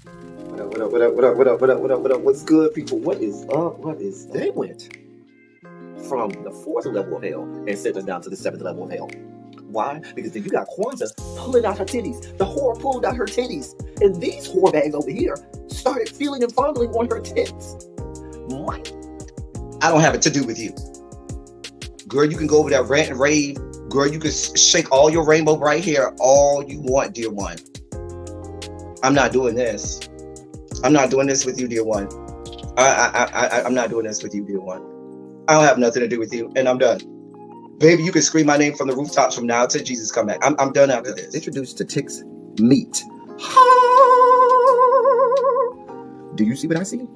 What up, what up, what up, what up, what up, what up, what up, what up? What's good, people? What is up? What is up? They went from the fourth level of hell and sent us down to the seventh level of hell. Why? Because then you got Kwanzaa pulling out her titties. The whore pulled out her titties. And these whore bags over here started feeling and fondling on her tits. My, I don't have it to do with you. Girl, you can go over there, rant and rave. Girl, you can shake all your rainbow right here all you want, dear one. I'm not doing this. I'm not doing this with you, dear one. I'm not doing this with you, dear one. I don't have nothing to do with you, and I'm done. Baby, you can scream my name from the rooftops from now till Jesus come back. I'm done after this. Introduced to Tick's meat. Do you see what I see?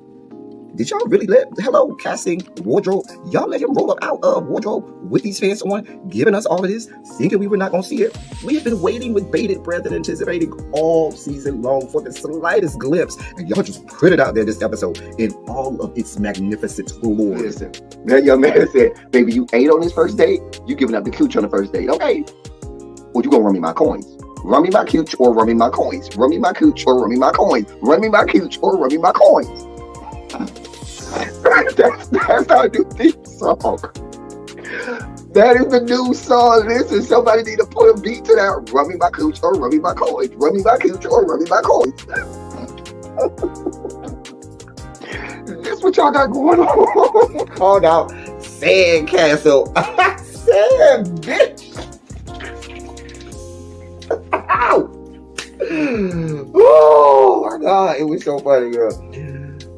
Did y'all really hello, casting, wardrobe, y'all let him roll up out of wardrobe with these pants on, giving us all of this, thinking we were not going to see it? We have been waiting with bated breath and anticipating all season long for the slightest glimpse, and y'all just put it out there this episode in all of its magnificent glory. Listen, that young man said, baby, you ate on this first date, you giving up the cooch on the first date, okay? Well, you gonna run me my coins. Run me my cooch or run me my coins. Run me my cooch or run me my coins. Run me my cooch or run me my coins. That's our new theme song. That is the new song. Listen, somebody need to put a beat to that. Run me my cooch or run me my coins. Run me my cooch or run me my coins. This what y'all got going on. Called out Sandcastle. Sand, bitch. Ow. Oh my God, it was so funny, girl.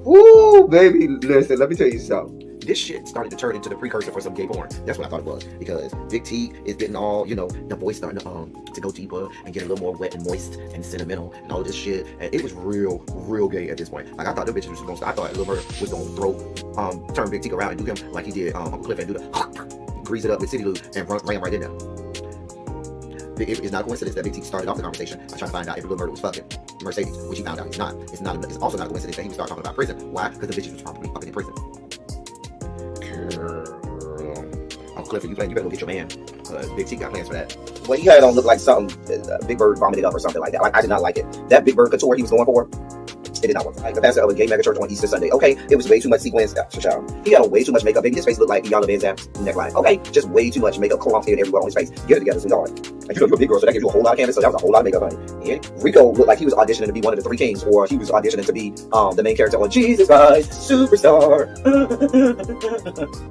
Woo, baby, listen, let me tell you something. This shit started to turn into the precursor for some gay porn. That's what I thought it was. Because Big T is getting all, the voice starting to go deeper and get a little more wet and moist and sentimental and all this shit. And it was real gay at this point. Like, I thought the bitches was gonna stop. I thought Lil Murder was gonna turn Big T around and do him like he did Uncle Cliff and do the grease it up with City Lou and ran right in there. It's not a coincidence that Big T started off the conversation by trying to find out if Lil Murder was fucking Mercedes, which he found out he's not. It's also not a coincidence that he would start talking about prison. Why? Because the bitches was probably fucking in prison. Girl. Uncle Clifford, you better go get your man. Big T got plans for that. What he had on looked like something Big Bird vomited up or something like that. Like, I did not like it. That Big Bird couture he was going for, it did not work. Like the pastor of a gay mega church on Easter Sunday. Okay, it was way too much sequence. He had on way too much makeup. Baby, his face looked like Iyanla Vanzant's neckline. Okay, just way too much makeup clumped in everywhere on his face. Get it together, sweetheart. Like, you're a big girl, so that gives you a whole lot of canvas. So that was a whole lot of makeup, honey. And Rico looked like he was auditioning to be one of the three kings, or he was auditioning to be the main character on Jesus Christ Superstar.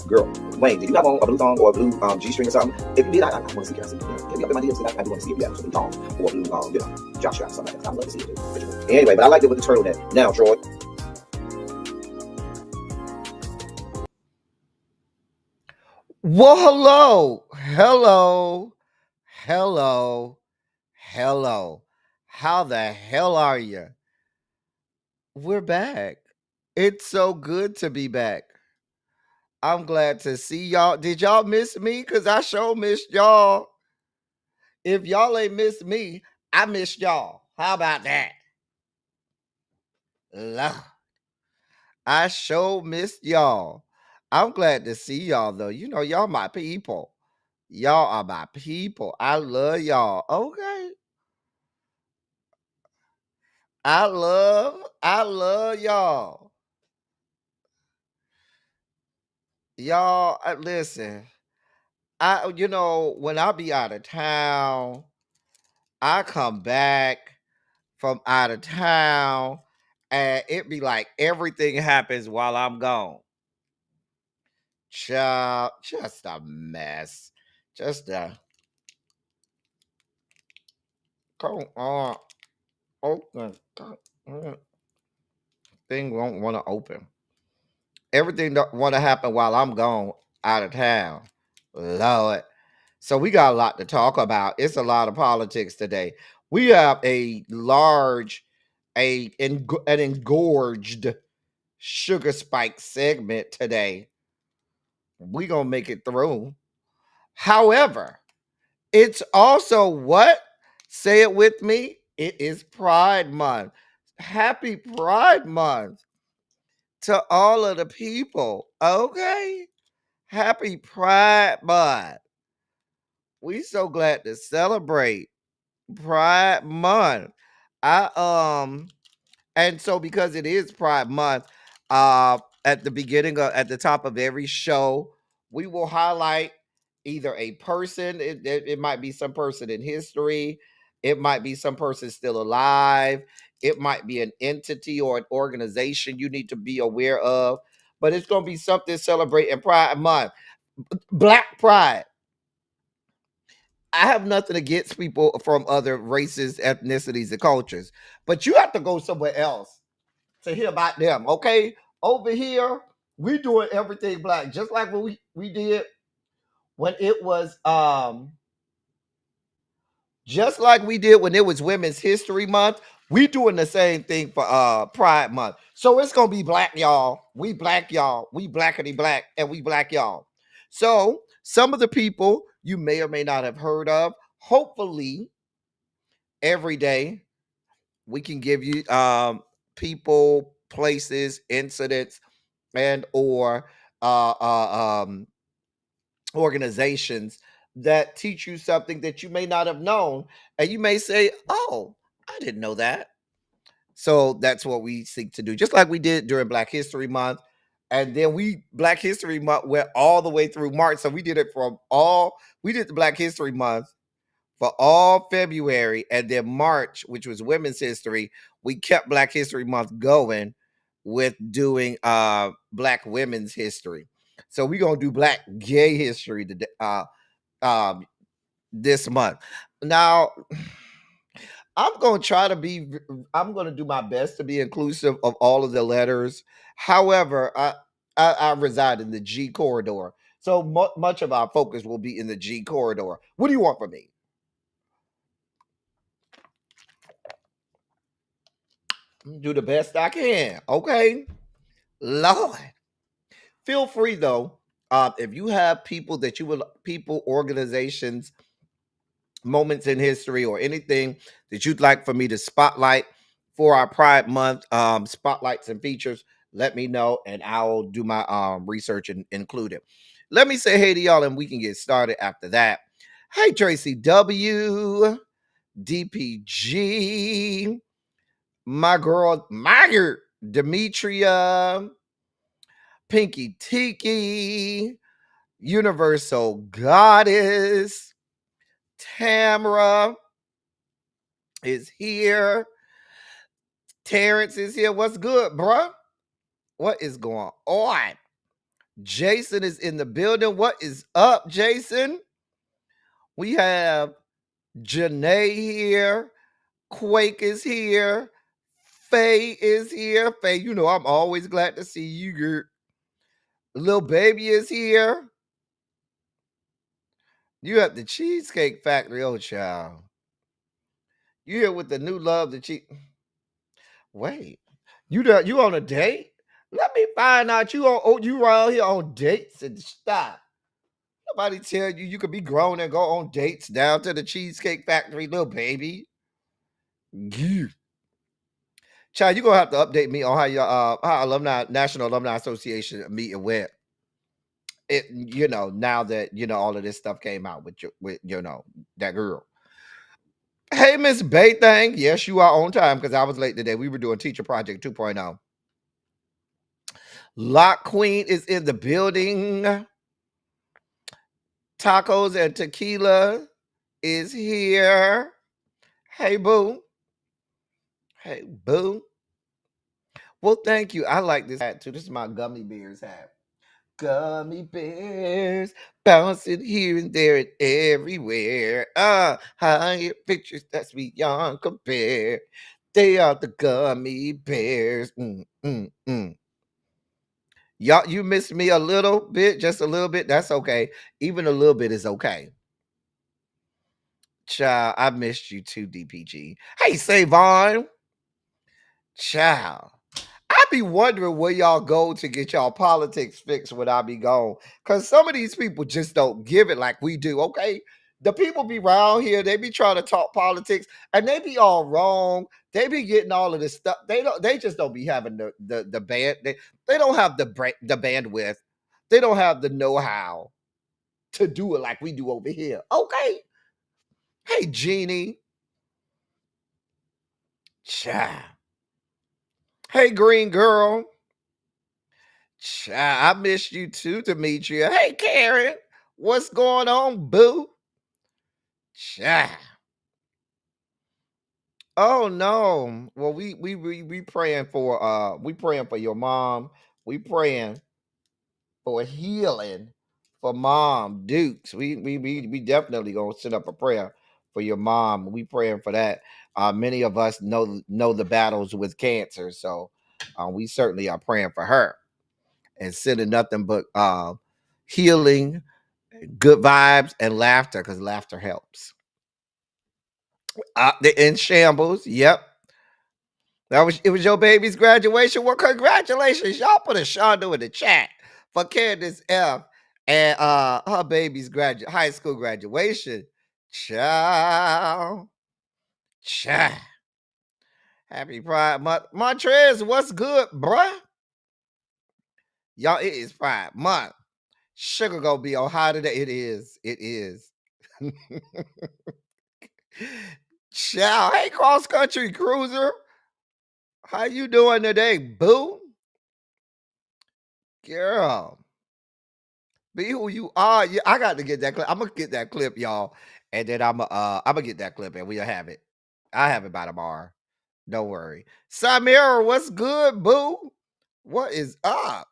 Girl, Wayne, did you have on a blue thong or a blue G-string or something? If you did, I want to see it. Get me up in my DMs. I do want to see if you have a blue thong or a blue, jock strap or something like that. I'd love to see it too. Anyway, but I liked it with the turtleneck. Now, Troy. Well, hello. How the hell are you? We're back. It's so good to be back. I'm glad to see y'all. Did y'all miss me? Because I sure missed y'all. If y'all ain't missed me, I missed y'all. How about that? Lord, I sure missed y'all. I'm glad to see y'all, though. Y'all my people. Y'all are my people. I love y'all. Okay. I love y'all. Y'all, listen. When I be out of town, I come back from out of town and it be like everything happens while I'm gone. Child, just a mess. Just a come on. Open. Thing won't want to open. Everything don't want to happen while I'm gone out of town. Lord. So we got a lot to talk about. It's a lot of politics today. We have an engorged sugar spike segment today. We gonna make it through. However, it's also what? Say it with me. It is Pride Month. Happy Pride Month to all of the people. Okay? Happy Pride Month. We so glad to celebrate Pride Month. And so because it is Pride Month, at the top of every show, we will highlight either a person, it might be some person in history, it might be some person still alive, it might be an entity or an organization you need to be aware of, but it's going to be something celebrating Pride Month. Black Pride. I have nothing against people from other races, ethnicities, and cultures, but you have to go somewhere else to hear about them. Okay, over here we doing everything black, just like what we did when it was just like we did when it was Women's History Month. We doing the same thing for Pride Month. So it's gonna be black, y'all. We black, y'all. We blackity black, and we black, y'all. So some of the people you may or may not have heard of. Hopefully, every day we can give you people, places, incidents, and or organizations that teach you something that you may not have known, and you may say, oh, I didn't know that. So that's what we seek to do, just like we did during Black History Month. And then Black History Month went all the way through March. So we did it we did the Black History Month for all February, and then March, which was Women's History, we kept Black History Month going with doing Black Women's History. So we're gonna do Black Gay History today, this month. Now, I'm gonna do my best to be inclusive of all of the letters. However, I reside in the G corridor, so much of our focus will be in the G corridor. What do you want from me? Do the best I can. Okay, Lord. Feel free though. If you have organizations, moments in history, or anything that you'd like for me to spotlight for our Pride Month spotlights and features, let me know, and I'll do my research and include it. Let me say hey to y'all, and we can get started after that. Hey, Tracy W, DPG, my girl, Demetria, Pinky Tiki, Universal Goddess, Tamara is here. Terrence is here. What's good, bruh? What is going on? Jason is in the building. What is up, Jason? We have Janae here. Quake is here. Faye is here. Faye, you know I'm always glad to see you, girl. Little baby is here. You at the Cheesecake Factory, oh child. You here with the new love that wait. You on a date? Let me find out you around here on dates and stop. Nobody tell you could be grown and go on dates down to the Cheesecake Factory, little baby. Gee. Child, you gonna have to update me on how your how National Alumni Association meeting went. It now that all of this stuff came out with that girl. Hey, Miss Bay Thing. Yes, you are on time because I was late today. We were doing Teacher Project 2.0. Lock Queen is in the building. Tacos and Tequila is here. Hey, boo. Hey, boo. Well, thank you. I like this hat too. This is my Gummy Bears hat. Gummy bears bouncing here and there and everywhere. Higher pictures that's beyond compare. They are the gummy bears. Y'all, you missed me a little bit, just a little bit. That's okay. Even a little bit is okay. Child, I missed you too, DPG. Hey, Savon. Child. I be wondering where y'all go to get y'all politics fixed when I be gone. Because some of these people just don't give it like we do, okay? The people be around here, they be trying to talk politics, and they be all wrong. They be getting all of this stuff. They just don't be having the band. They don't have the bandwidth. They don't have the know-how to do it like we do over here. Okay. Hey, Jeannie. Child. Hey, green girl. I missed you too, Demetria. Hey, Karen. What's going on, boo? Child. Oh no. Well, we praying for your mom. We praying for healing for Mom Dukes. We definitely gonna set up a prayer for your mom. We praying for that. Many of us know the battles with cancer, so we certainly are praying for her and sending nothing but healing, good vibes, and laughter because laughter helps. The in shambles. Yep. It was your baby's graduation. Well, congratulations. Y'all put a Shondo in the chat for Candace F and her baby's high school graduation. Child. Child. Happy Pride Month. Montrez, what's good, bruh? Y'all, it is Pride Month. Sugar gonna be on high today. It is. It is. Child. Hey, cross country cruiser. How you doing today, boo? Girl. Be who you are. Yeah, I got to get that clip. I'm gonna get that clip, y'all, and then I'm gonna get that clip, and we'll have it. I have it by tomorrow. Don't worry. Samira, what's good, boo? What is up?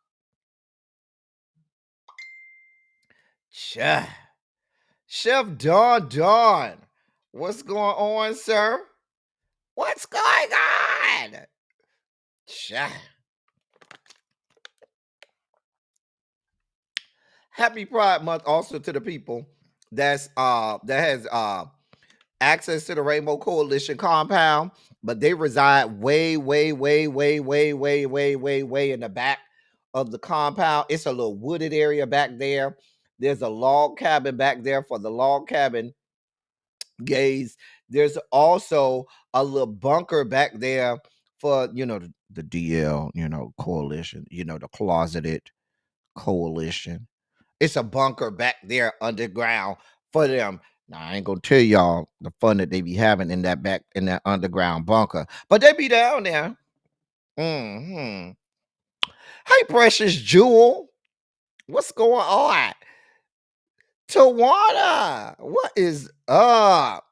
Chef Don. What's going on, sir? What's going on? Chef. Happy Pride Month also to the people that has access to the Rainbow Coalition compound, but they reside way in the back of the compound. It's a little wooded area back there. There's a log cabin back there for the log cabin gays. There's also a little bunker back there for the DL coalition, the closeted coalition. It's a bunker back there underground for them. Now I ain't gonna tell y'all the fun that they be having in that underground bunker, but they be down there. Hey, Precious Jewel, what's going on? Tawana, what is up?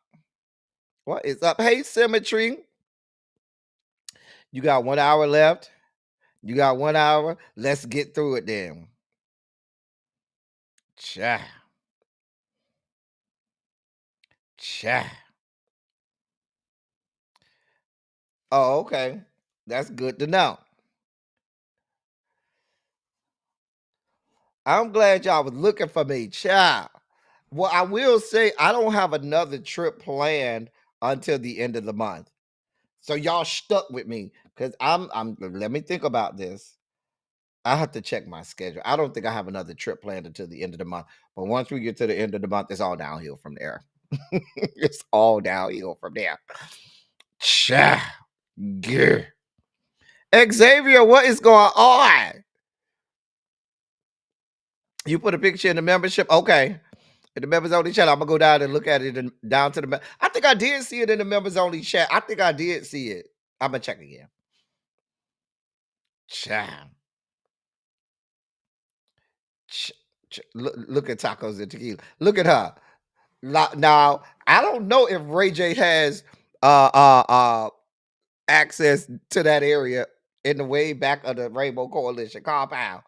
What is up? Hey, Symmetry, you got 1 hour left. You got 1 hour. Let's get through it then. Cha. Oh, okay. That's good to know. I'm glad y'all was looking for me, child. Well, I will say I don't have another trip planned until the end of the month. So y'all stuck with me because I'm let me think about this. I have to check my schedule. I don't think I have another trip planned until the end of the month. But once we get to the end of the month, it's all downhill from there. It's all downhill from there. Child. Yeah. Xavier, what is going on? You put a picture in the membership? Okay. In the members only chat, I'm gonna go down and look at it and down to the. I think I did see it in the members only chat. I think I did see it. I'm gonna check again. Chat. Look at tacos and tequila. Look at her. Now I don't know if Ray J has access to that area in the way back of the Rainbow Coalition compound.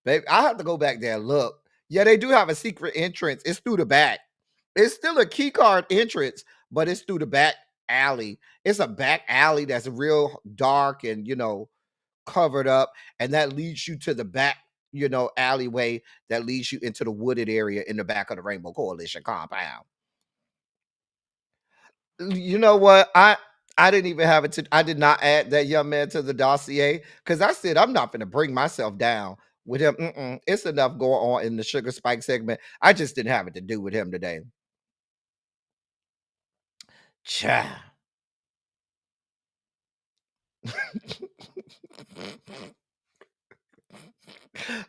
Baby, I have to go back there and look. Yeah, they do have a secret entrance. It's through the back. It's still a key card entrance, but it's through the back alley. It's a back alley that's real dark and covered up, and that leads you to the back, alleyway that leads you into the wooded area in the back of the Rainbow Coalition compound. You know what? I didn't even have it to. I did not add that young man to the dossier because I said I'm not going to bring myself down with him. It's enough going on in the Sugar Spike segment. I just didn't have it to do with him today. Cha.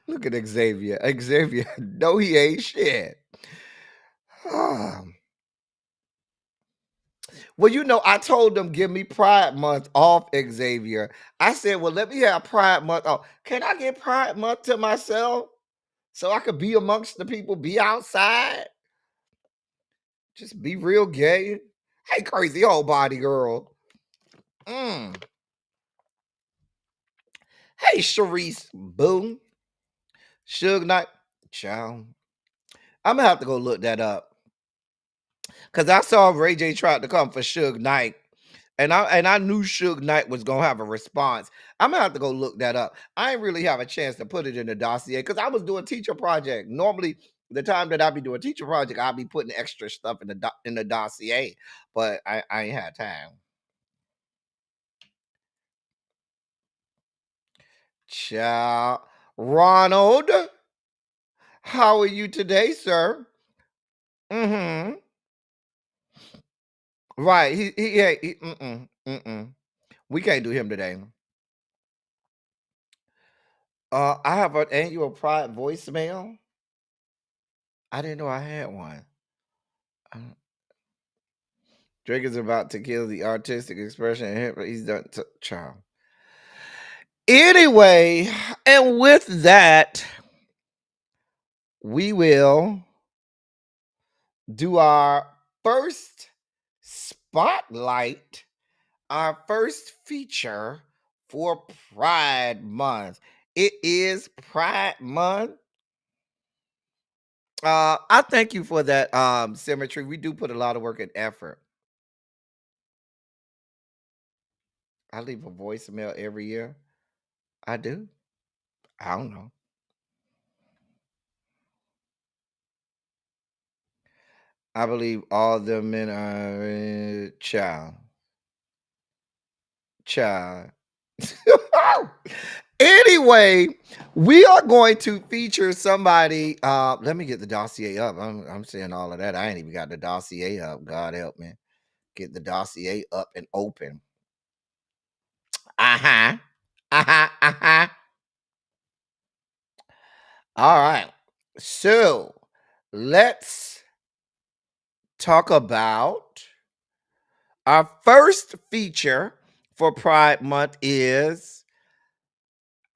Look at Xavier. Xavier, no, he ain't shit. Well, I told them give me Pride Month off, Xavier. I said, well, let me have Pride Month off. Can I get Pride Month to myself so I could be amongst the people, be outside, just be real gay? Hey, crazy old body girl. Mm. Hey, Sharice Boone. Suge Knight. Child. I'm going to have to go look that up. Because I saw Ray J tried to come for Suge Knight. And I knew Suge Knight was gonna have a response. I'm gonna have to go look that up. I ain't really have a chance to put it in the dossier because I was doing teacher project. Normally, the time that I be doing teacher project, I'll be putting extra stuff in the dossier, but I ain't had time. Ciao, Ronald. How are you today, sir? Mm-hmm. Right. We can't do him today. I have an annual Pride voicemail. I didn't know I had one. Uh, Drake is about to kill the artistic expression. He's done, child. Anyway, and with that, we will do our first spotlight, our first feature for Pride Month. It is Pride Month. I thank you for that, Symmetry. We do put a lot of work and effort. I leave a voicemail every year. I do. I don't know. I believe all the men are child. Child. Anyway, we are going to feature somebody. Let me get the dossier up. I'm saying all of that. I ain't even got the dossier up. God help me. Get the dossier up and open. Uh-huh. Uh-huh. Uh-huh. All right. So let's talk about our first feature for Pride Month is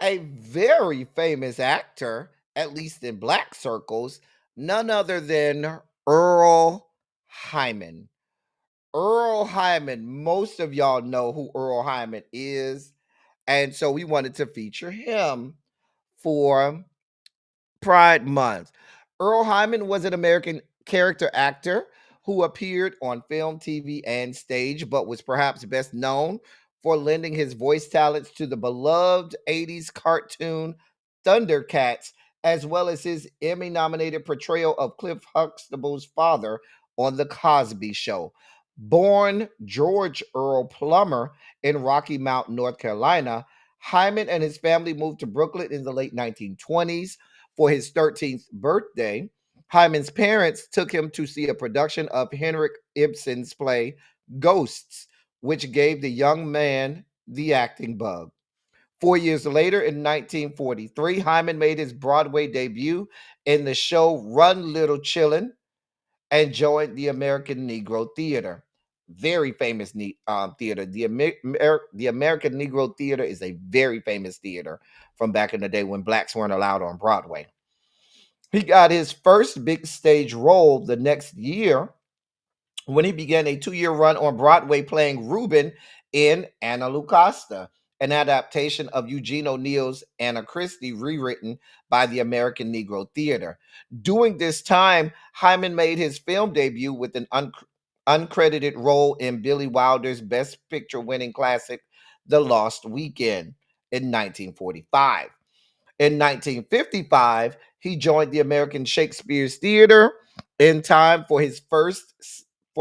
a very famous actor, at least in black circles, none other than Earl Hyman. Earl Hyman, most of y'all know who Earl Hyman is. And so we wanted to feature him for Pride Month. Earl Hyman was an American character actor who appeared on film, TV, and stage, but was perhaps best known for lending his voice talents to the beloved 80s cartoon Thundercats, as well as his Emmy nominated portrayal of Cliff Huxtable's father on The Cosby Show. Born George Earl Plummer in Rocky Mount, North Carolina, Hyman and his family moved to Brooklyn in the late 1920s for his 13th birthday. Hyman's parents took him to see a production of Henrik Ibsen's play Ghosts, which gave the young man the acting bug. 4 years later, in 1943, Hyman made his Broadway debut in the show Run Little Chillin' and joined the American Negro Theater. Very famous theater. The American Negro Theater is a very famous theater from back in the day when blacks weren't allowed on Broadway. He got his first big stage role the next year when he began a 2-year run on Broadway playing Reuben in Anna Lucasta, an adaptation of Eugene O'Neill's Anna Christie rewritten by the American Negro Theater. During this time, Hyman made his film debut with an uncredited role in Billy Wilder's Best Picture winning classic, The Lost Weekend, in 1945. In 1955, he joined the American Shakespeare's Theater in time for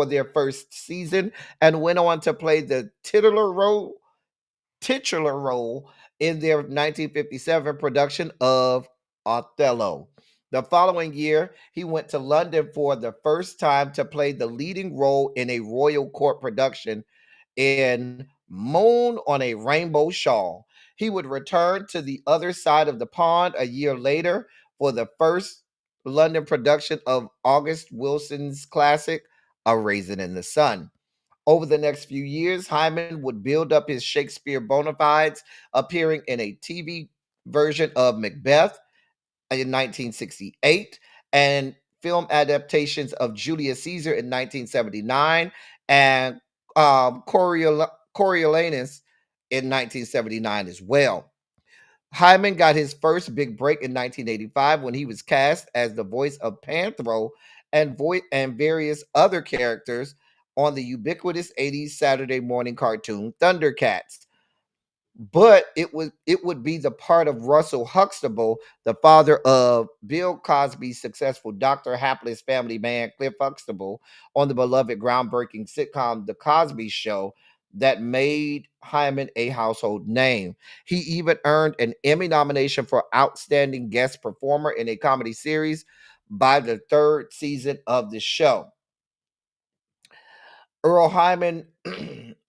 their first season and went on to play the titular role in their 1957 production of Othello. The following year, he went to London for the first time to play the leading role in a Royal Court production in Moon on a Rainbow Shawl. He would return to the other side of the pond a year later for the first London production of August Wilson's classic, A Raisin in the Sun. Over the next few years, Hyman would build up his Shakespeare bona fides, appearing in a TV version of Macbeth in 1968 and film adaptations of Julius Caesar in 1979 and Coriolanus in 1979 as well. Hyman got his first big break in 1985 when he was cast as the voice of Panthro and various other characters on the ubiquitous 80s Saturday morning cartoon Thundercats. But it would be the part of Russell Huxtable, the father of Bill Cosby's successful Dr. Hapless family man Cliff Huxtable, on the beloved groundbreaking sitcom The Cosby Show, that made Hyman a household name. He even earned an Emmy nomination for Outstanding Guest Performer in a Comedy Series by the third season of the show. Earl Hyman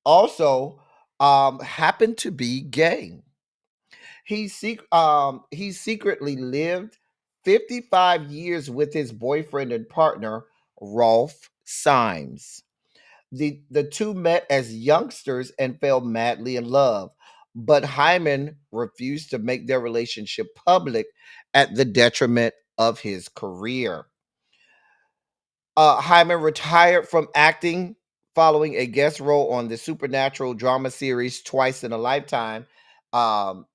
also happened to be gay. He secretly lived 55 years with his boyfriend and partner, Rolf Symes. The two met as youngsters and fell madly in love, but Hyman refused to make their relationship public at the detriment of his career. Hyman retired from acting following a guest role on the supernatural drama series Twice in a Lifetime. And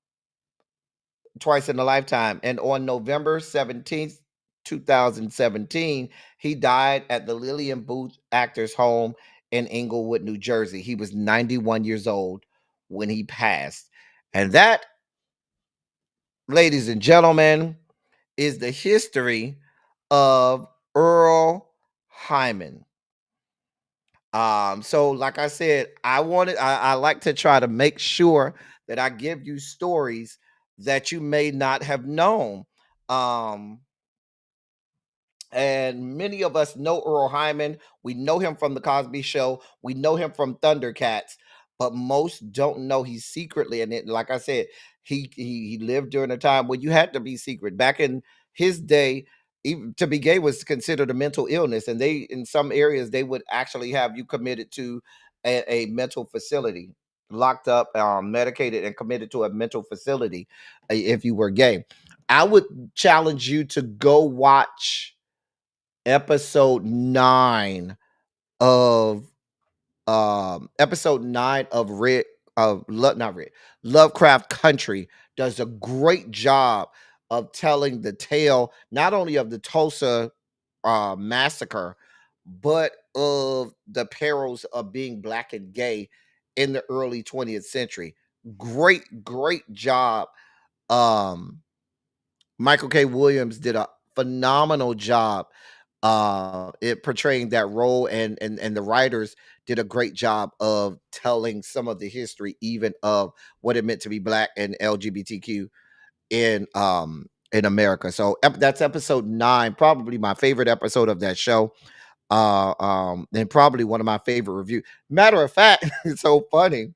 on November 17th, 2017, he died at the Lillian Booth Actors Home in Englewood, New Jersey. He was 91 years old when he passed. And that, ladies and gentlemen, is the history of Earl Hyman. So like I said, I like to try to make sure that I give you stories that you may not have known. And many of us know Earl Hyman. We know him from The Cosby Show. We know him from Thundercats, but most don't know he's secretly. And like I said, he lived during a time when you had to be secret. Back in his day, even to be gay was considered a mental illness, and they, in some areas, they would actually have you committed to a mental facility, locked up, medicated, and committed to a mental facility if you were gay. I would challenge you to go watch episode 9 of Lovecraft Country. Does a great job of telling the tale not only of the Tulsa massacre, but of the perils of being Black and gay in the early 20th century. Great job. Michael K. Williams did a phenomenal job it portraying that role, and the writers did a great job of telling some of the history even of what it meant to be Black and LGBTQ in America. So that's episode 9, probably my favorite episode of that show. And probably one of my favorite reviews. Matter of fact, it's so funny.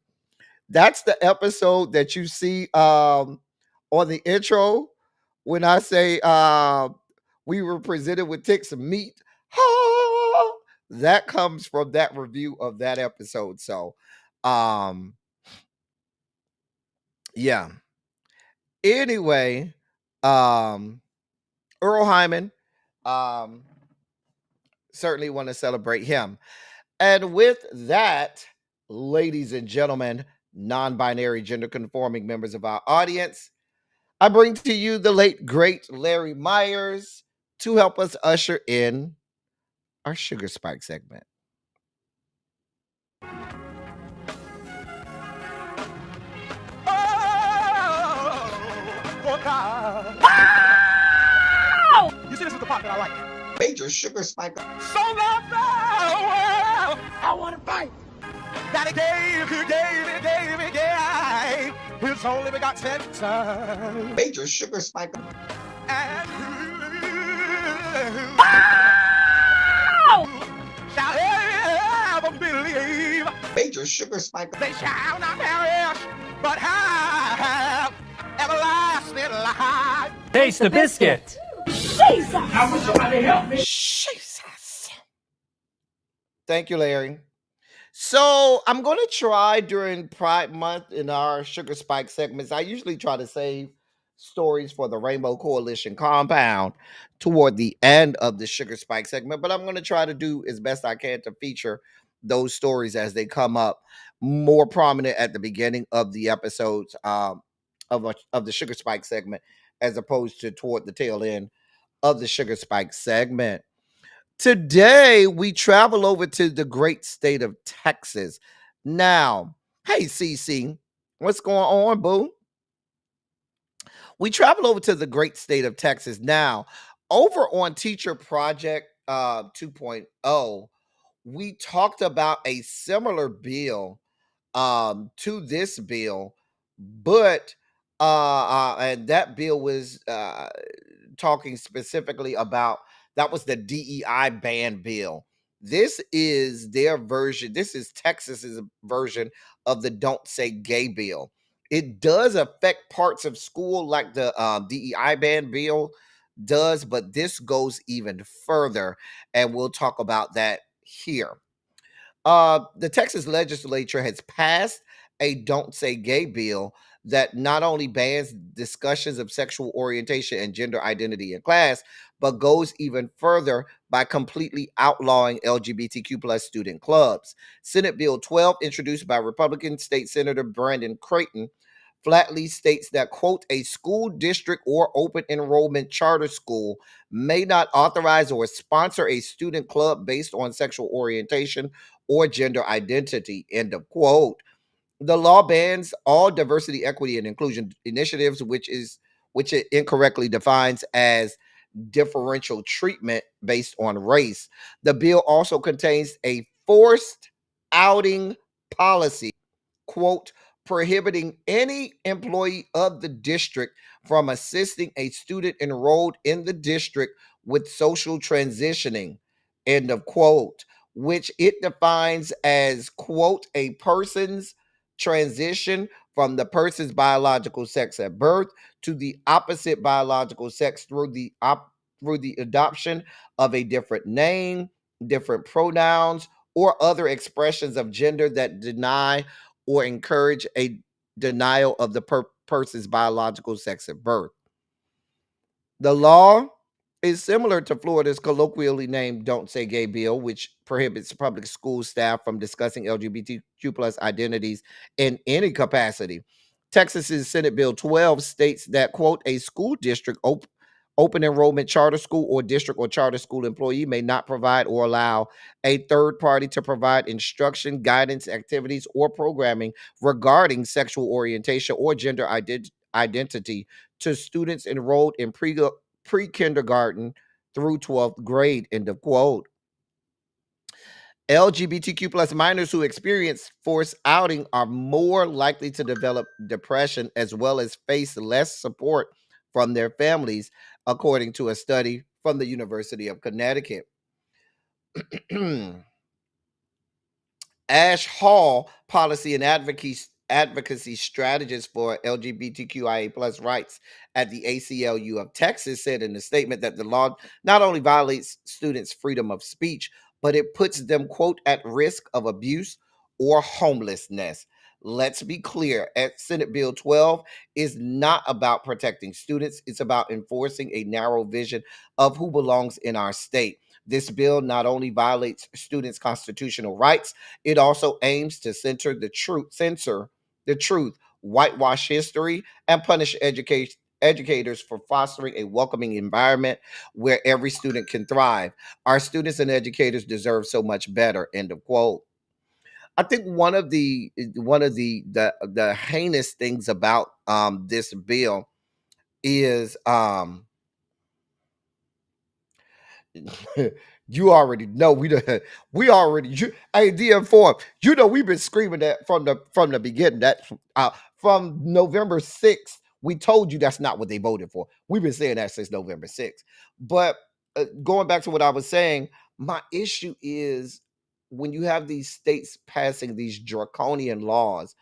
That's the episode that you see on the intro when I say we were presented with ticks of meat. That comes from that review of that episode. So yeah. Anyway, Earl Hyman, certainly want to celebrate him. And with that, ladies and gentlemen, non-binary, gender-conforming members of our audience, I bring to you the late, great Larry Myers to help us usher in our Sugar Spike segment. Oh God. Wow! You see, this is the part that I like. Major Sugar Spike. So loved the world, I want to fight. That he gave, his only begotten son. Major Sugar Spike. And wow! Shall ever believe. Major Sugar Spike. They shall not perish, but have everlasting life. Taste the biscuit. Jesus! I wish somebody help me. Jesus. Thank you, Larry. So I'm going to try during Pride Month in our Sugar Spike segments. I usually try to save stories for the Rainbow Coalition compound toward the end of the Sugar Spike segment, but I'm going to try to do as best I can to feature those stories as they come up more prominent at the beginning of the episodes of the Sugar Spike segment as opposed to toward the tail end of the Sugar Spike segment. Today, we travel over to the great state of Texas. Now, hey, CC, what's going on, boo? We travel over to the great state of Texas. Now, over on Teacher Project 2.0, we talked about a similar bill to this bill, but and that bill was talking specifically about that was the DEI ban bill. This is their version. This is Texas's version of the Don't Say Gay bill. It does affect parts of school like the DEI ban bill does, but this goes even further, and we'll talk about that here. The Texas legislature has passed a Don't Say Gay bill that not only bans discussions of sexual orientation and gender identity in class, but goes even further by completely outlawing LGBTQ plus student clubs. Senate Bill 12, introduced by Republican State Senator Brandon Creighton, flatly states that, quote, a school district or open enrollment charter school may not authorize or sponsor a student club based on sexual orientation or gender identity, end of quote. The law bans all diversity, equity, and inclusion initiatives, which it incorrectly defines as differential treatment based on race. The bill also contains a forced outing policy, quote, prohibiting any employee of the district from assisting a student enrolled in the district with social transitioning, end of quote, which it defines as, quote, a person's transition from the person's biological sex at birth to the opposite biological sex through the adoption of a different name, different pronouns, or other expressions of gender that deny or encourage a denial of the person's biological sex at birth. The law is similar to Florida's colloquially named Don't Say Gay bill, which prohibits public school staff from discussing LGBTQ plus identities in any capacity. Texas's Senate Bill 12 states that, quote, a school district open enrollment charter school or district or charter school employee may not provide or allow a third party to provide instruction, guidance, activities, or programming regarding sexual orientation or gender identity to students enrolled in pre-kindergarten through 12th grade, end of quote. LGBTQ plus minors who experience forced outing are more likely to develop depression as well as face less support from their families, according to a study from the University of Connecticut. Ash Hall, policy and advocacy strategist for LGBTQIA plus rights at the ACLU of Texas, said in a statement that the law not only violates students' freedom of speech, but it puts them, quote, at risk of abuse or homelessness. Let's be clear, at Senate Bill 12 is not about protecting students. It's about enforcing a narrow vision of who belongs in our state. This bill not only violates students' constitutional rights, it also aims to censor the truth, whitewash history, and punish educators for fostering a welcoming environment where every student can thrive. Our students and educators deserve so much better, end of quote. I think one of the heinous things about this bill is you already know we already hey DM4, you know we've been screaming that from the beginning, that from November 6th we told you that's not what they voted for. We've been saying that since November 6th. But going back to what I was saying, my issue is when you have these states passing these draconian laws,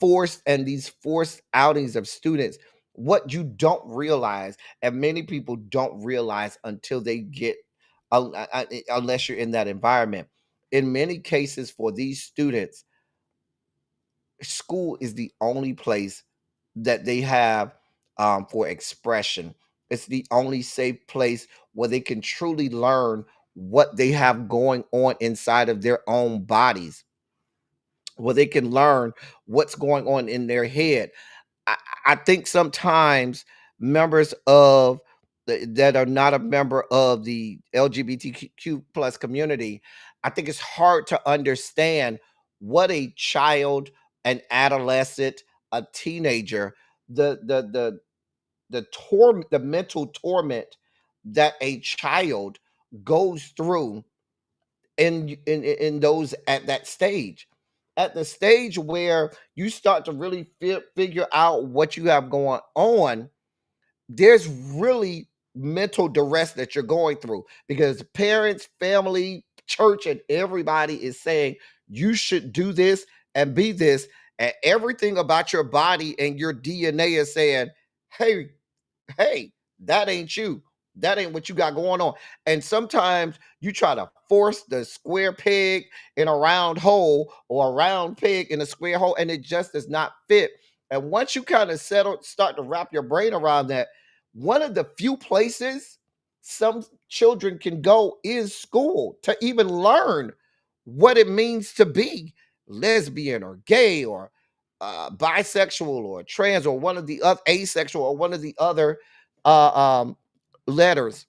these forced outings of students, what you don't realize, and many people don't realize until they get unless you're in that environment, in many cases for these students, school is the only place that they have for expression. It's the only safe place where they can truly learn what they have going on inside of their own bodies, where they can learn what's going on in their head. I, I think sometimes members of that are not a member of the LGBTQ plus community, I think it's hard to understand what a child, an adolescent, a teenager, the mental torment that a child goes through in those at that stage, at the stage where you start to really figure out what you have going on. There's really mental duress that you're going through because parents, family, church, and everybody is saying you should do this and be this, and everything about your body and your DNA is saying, hey, that ain't you. That ain't what you got going on. And sometimes you try to force the square peg in a round hole or a round peg in a square hole, and it just does not fit. And once you kind of start to wrap your brain around that, one of the few places some children can go is school to even learn what it means to be lesbian or gay or bisexual or trans or one of the other asexual or one of the other uh, um, letters.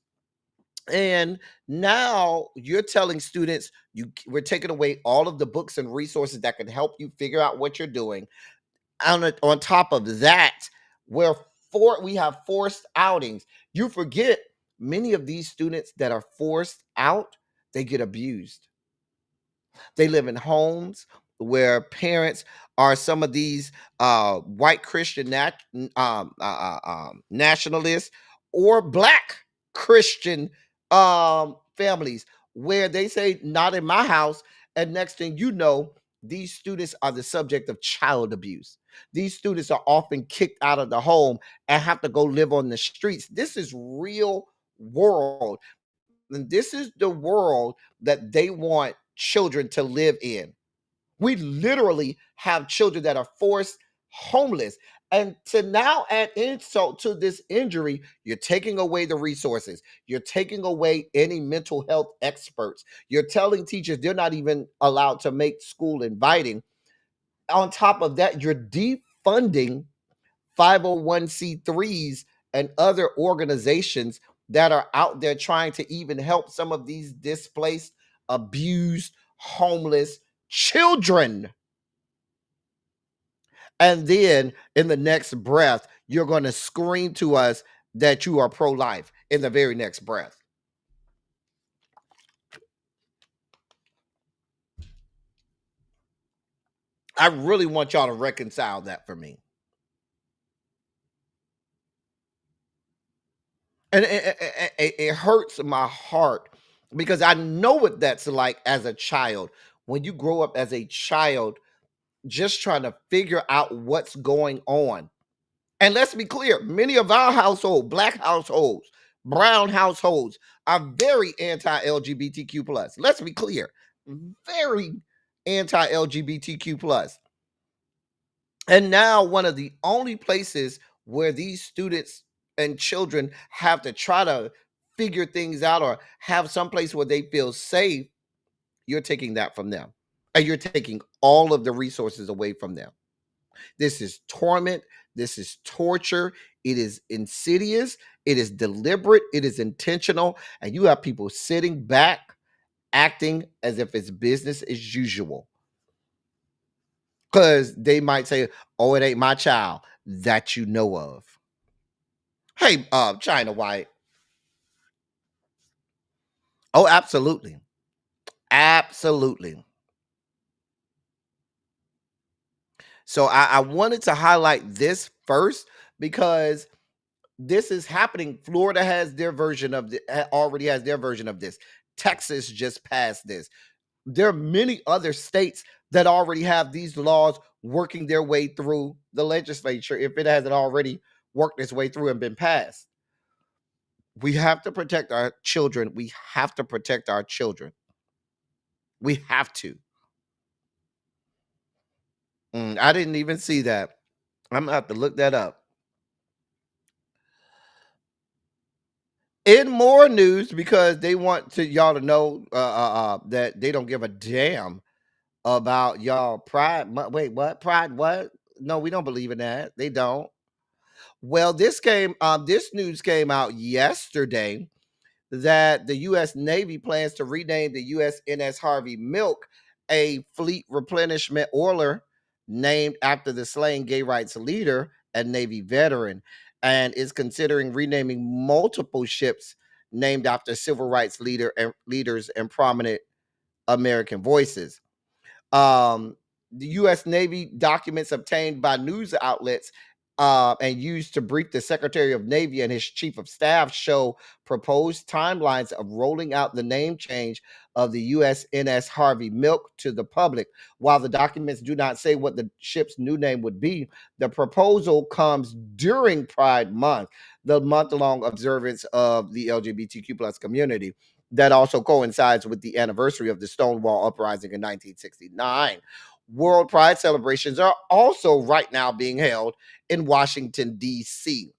And now you're telling students we're taking away all of the books and resources that can help you figure out what you're doing. On top of that, we have forced outings. You forget many of these students that are forced out, they get abused. They live in homes where parents are some of these white Christian nationalists or black Christian families where they say, not in my house. And next thing you know, these students are the subject of child abuse. These students are often kicked out of the home and have to go live on the streets. This is real world. And this is the world that they want children to live in. We literally have children that are forced homeless. And to now add insult to this injury, you're taking away the resources. You're taking away any mental health experts. You're telling teachers they're not even allowed to make school inviting. On top of that, you're defunding 501c3s and other organizations that are out there trying to even help some of these displaced, abused, homeless children. And then in the next breath, you're going to scream to us that you are pro life in the very next breath. I really want y'all to reconcile that for me. And it hurts my heart because I know what that's like as a child. When you grow up as a child, just trying to figure out what's going on. And let's be clear, many of our households, black households, brown households, are very anti-LGBTQ plus. Let's be clear, very anti-LGBTQ plus. And now one of the only places where these students and children have to try to figure things out or have some place where they feel safe, you're taking that from them. And you're taking all of the resources away from them. This is torment. This is torture. It is insidious. It is deliberate. It is intentional. And you have people sitting back, acting as if it's business as usual. Because they might say, oh, it ain't my child that you know of. Hey, China White. Oh, absolutely. Absolutely. So I wanted to highlight this first because this is happening. Florida has their version of already has their version of this. Texas just passed this. There are many other states that already have these laws working their way through the legislature if it hasn't already worked its way through and been passed. We have to protect our children. We have to protect our children. We have to. I didn't even see that. I'm gonna have to look that up. In more news, because they want y'all to know that they don't give a damn about y'all pride. Wait, what? Pride? What? No, we don't believe in that. They don't. Well, this news came out yesterday that the U.S. Navy plans to rename the USNS Harvey Milk a fleet replenishment oiler named after the slain gay rights leader and Navy veteran, and is considering renaming multiple ships named after civil rights leaders and prominent American voices. The U.S. Navy documents obtained by news outlets and used to brief the Secretary of Navy and his Chief of Staff show proposed timelines of rolling out the name change of the USNS Harvey Milk to the public. While the documents do not say what the ship's new name would be, the proposal comes during Pride Month, the month-long observance of the LGBTQ plus community. That also coincides with the anniversary of the Stonewall Uprising in 1969. World Pride celebrations are also right now being held in Washington, D.C.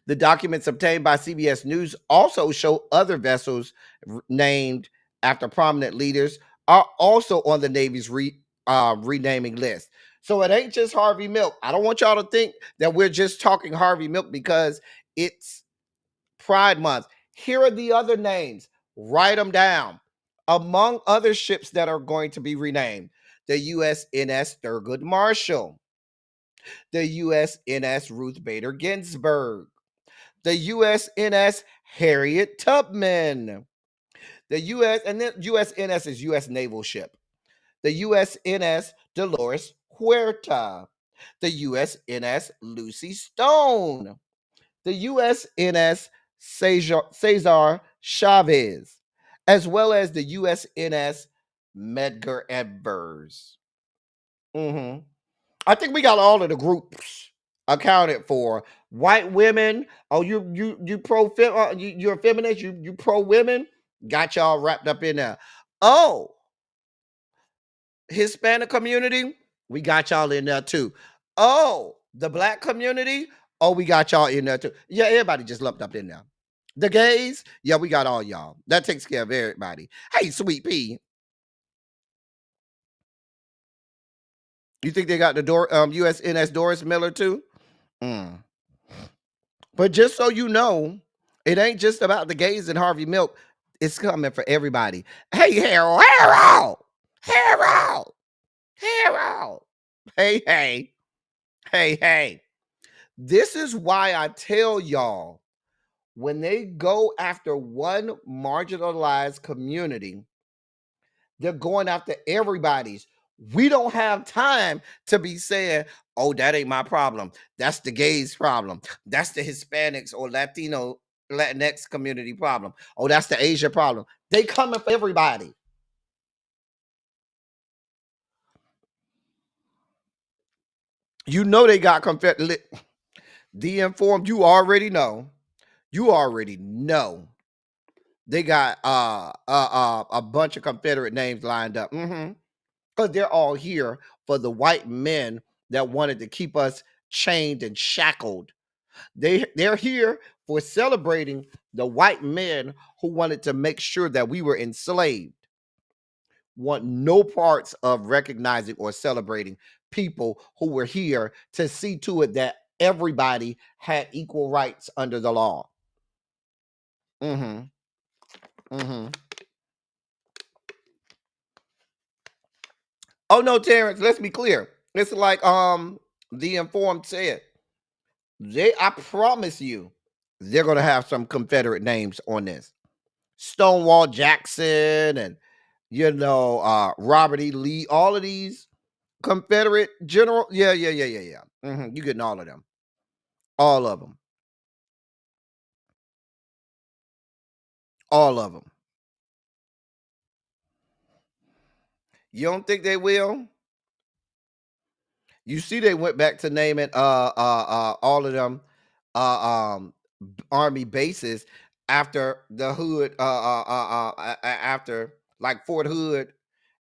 The documents obtained by CBS News also show other vessels named after prominent leaders are also on the Navy's renaming list. So it ain't just Harvey Milk. I don't want y'all to think that we're just talking Harvey Milk because it's Pride Month. Here are the other names. Write them down. Among other ships that are going to be renamed, the USNS Thurgood Marshall, the USNS Ruth Bader Ginsburg, the USNS Harriet Tubman, the USNS is U.S. naval ship, the USNS Dolores Huerta, the USNS Lucy Stone, the USNS Cesar Chavez, as well as the USNS Medgar Evers. I think we got all of the groups accounted for. White women, oh, you pro you're a feminist, you pro women, got y'all wrapped up in there. Oh, Hispanic community, we got y'all in there too. Oh, the black community, oh, we got y'all in there too. Yeah, everybody just lumped up in there. The gays, yeah, we got all y'all. That takes care of everybody. Hey, Sweet Pea, you think they got the USNS Doris Miller too? But just so you know, it ain't just about the gays and Harvey Milk. It's coming for everybody. Hey, Harold, Harold, Harold, Harold. Hey, hey, hey, hey. This is why I tell y'all, when they go after one marginalized community, they're going after everybody's. We don't have time to be saying, oh, that ain't my problem. That's the gays' problem. That's the Hispanics or Latinx community problem. Oh, that's the Asia problem. They coming for everybody. You know they got Confederate. The informed, you already know. You already know. They got a bunch of Confederate names lined up. Because they're all here for the white men that wanted to keep us chained and shackled. They're here for celebrating the white men who wanted to make sure that we were enslaved. Want no parts of recognizing or celebrating people who were here to see to it that everybody had equal rights under the law. Mm-hmm. Mm-hmm. Oh no, Terrence, let's be clear. It's like the informed said. I promise you, they're gonna have some Confederate names on this. Stonewall Jackson and Robert E. Lee, all of these Confederate general. Yeah. You getting all of them. All of them. All of them. You don't think they will? You see, they went back to naming all of them army bases after the hood after like Fort Hood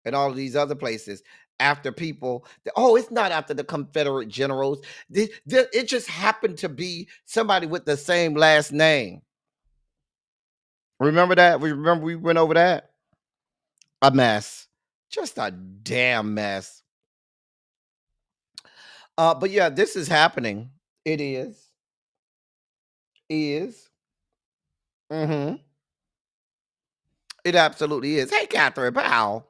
and all of these other places after people. Oh, it's not after the Confederate generals. It just happened to be somebody with the same last name. Remember that? Remember we went over that? A mess. Just a damn mess. But yeah, this is happening. It is. Is. Mm-hmm. It absolutely is. Hey, Catherine Powell.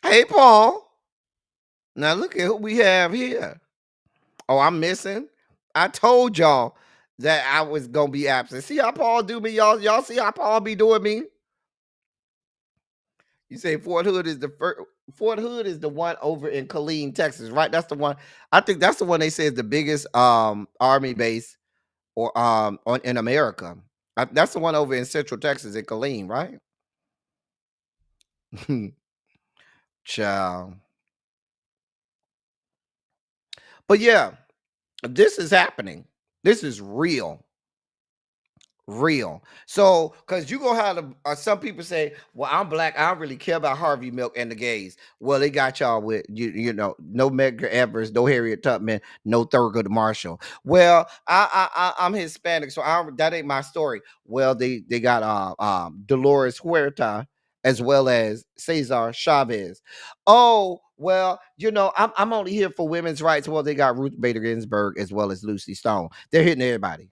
Hey, Paul. Now look at who we have here. Oh, I'm missing. I told y'all that I was gonna be absent. See how Paul do me, y'all. Y'all see how Paul be doing me? You say Fort Hood is the first. Fort Hood is the one over in Killeen, Texas, right? That's the one. I think that's the one they say is the biggest army base or in America. That's the one over in Central Texas in Killeen, right? Child. But yeah, this is happening. This is real. Real. So, because you gonna have some people say, "Well, I'm black. I don't really care about Harvey Milk and the gays." Well, they got y'all with you know, no Medgar Evers, no Harriet Tubman, no Thurgood Marshall. Well, I'm Hispanic, so that ain't my story. Well, they got Dolores Huerta as well as Cesar Chavez. Oh, well, you know, I'm only here for women's rights. Well, they got Ruth Bader Ginsburg as well as Lucy Stone. They're hitting everybody.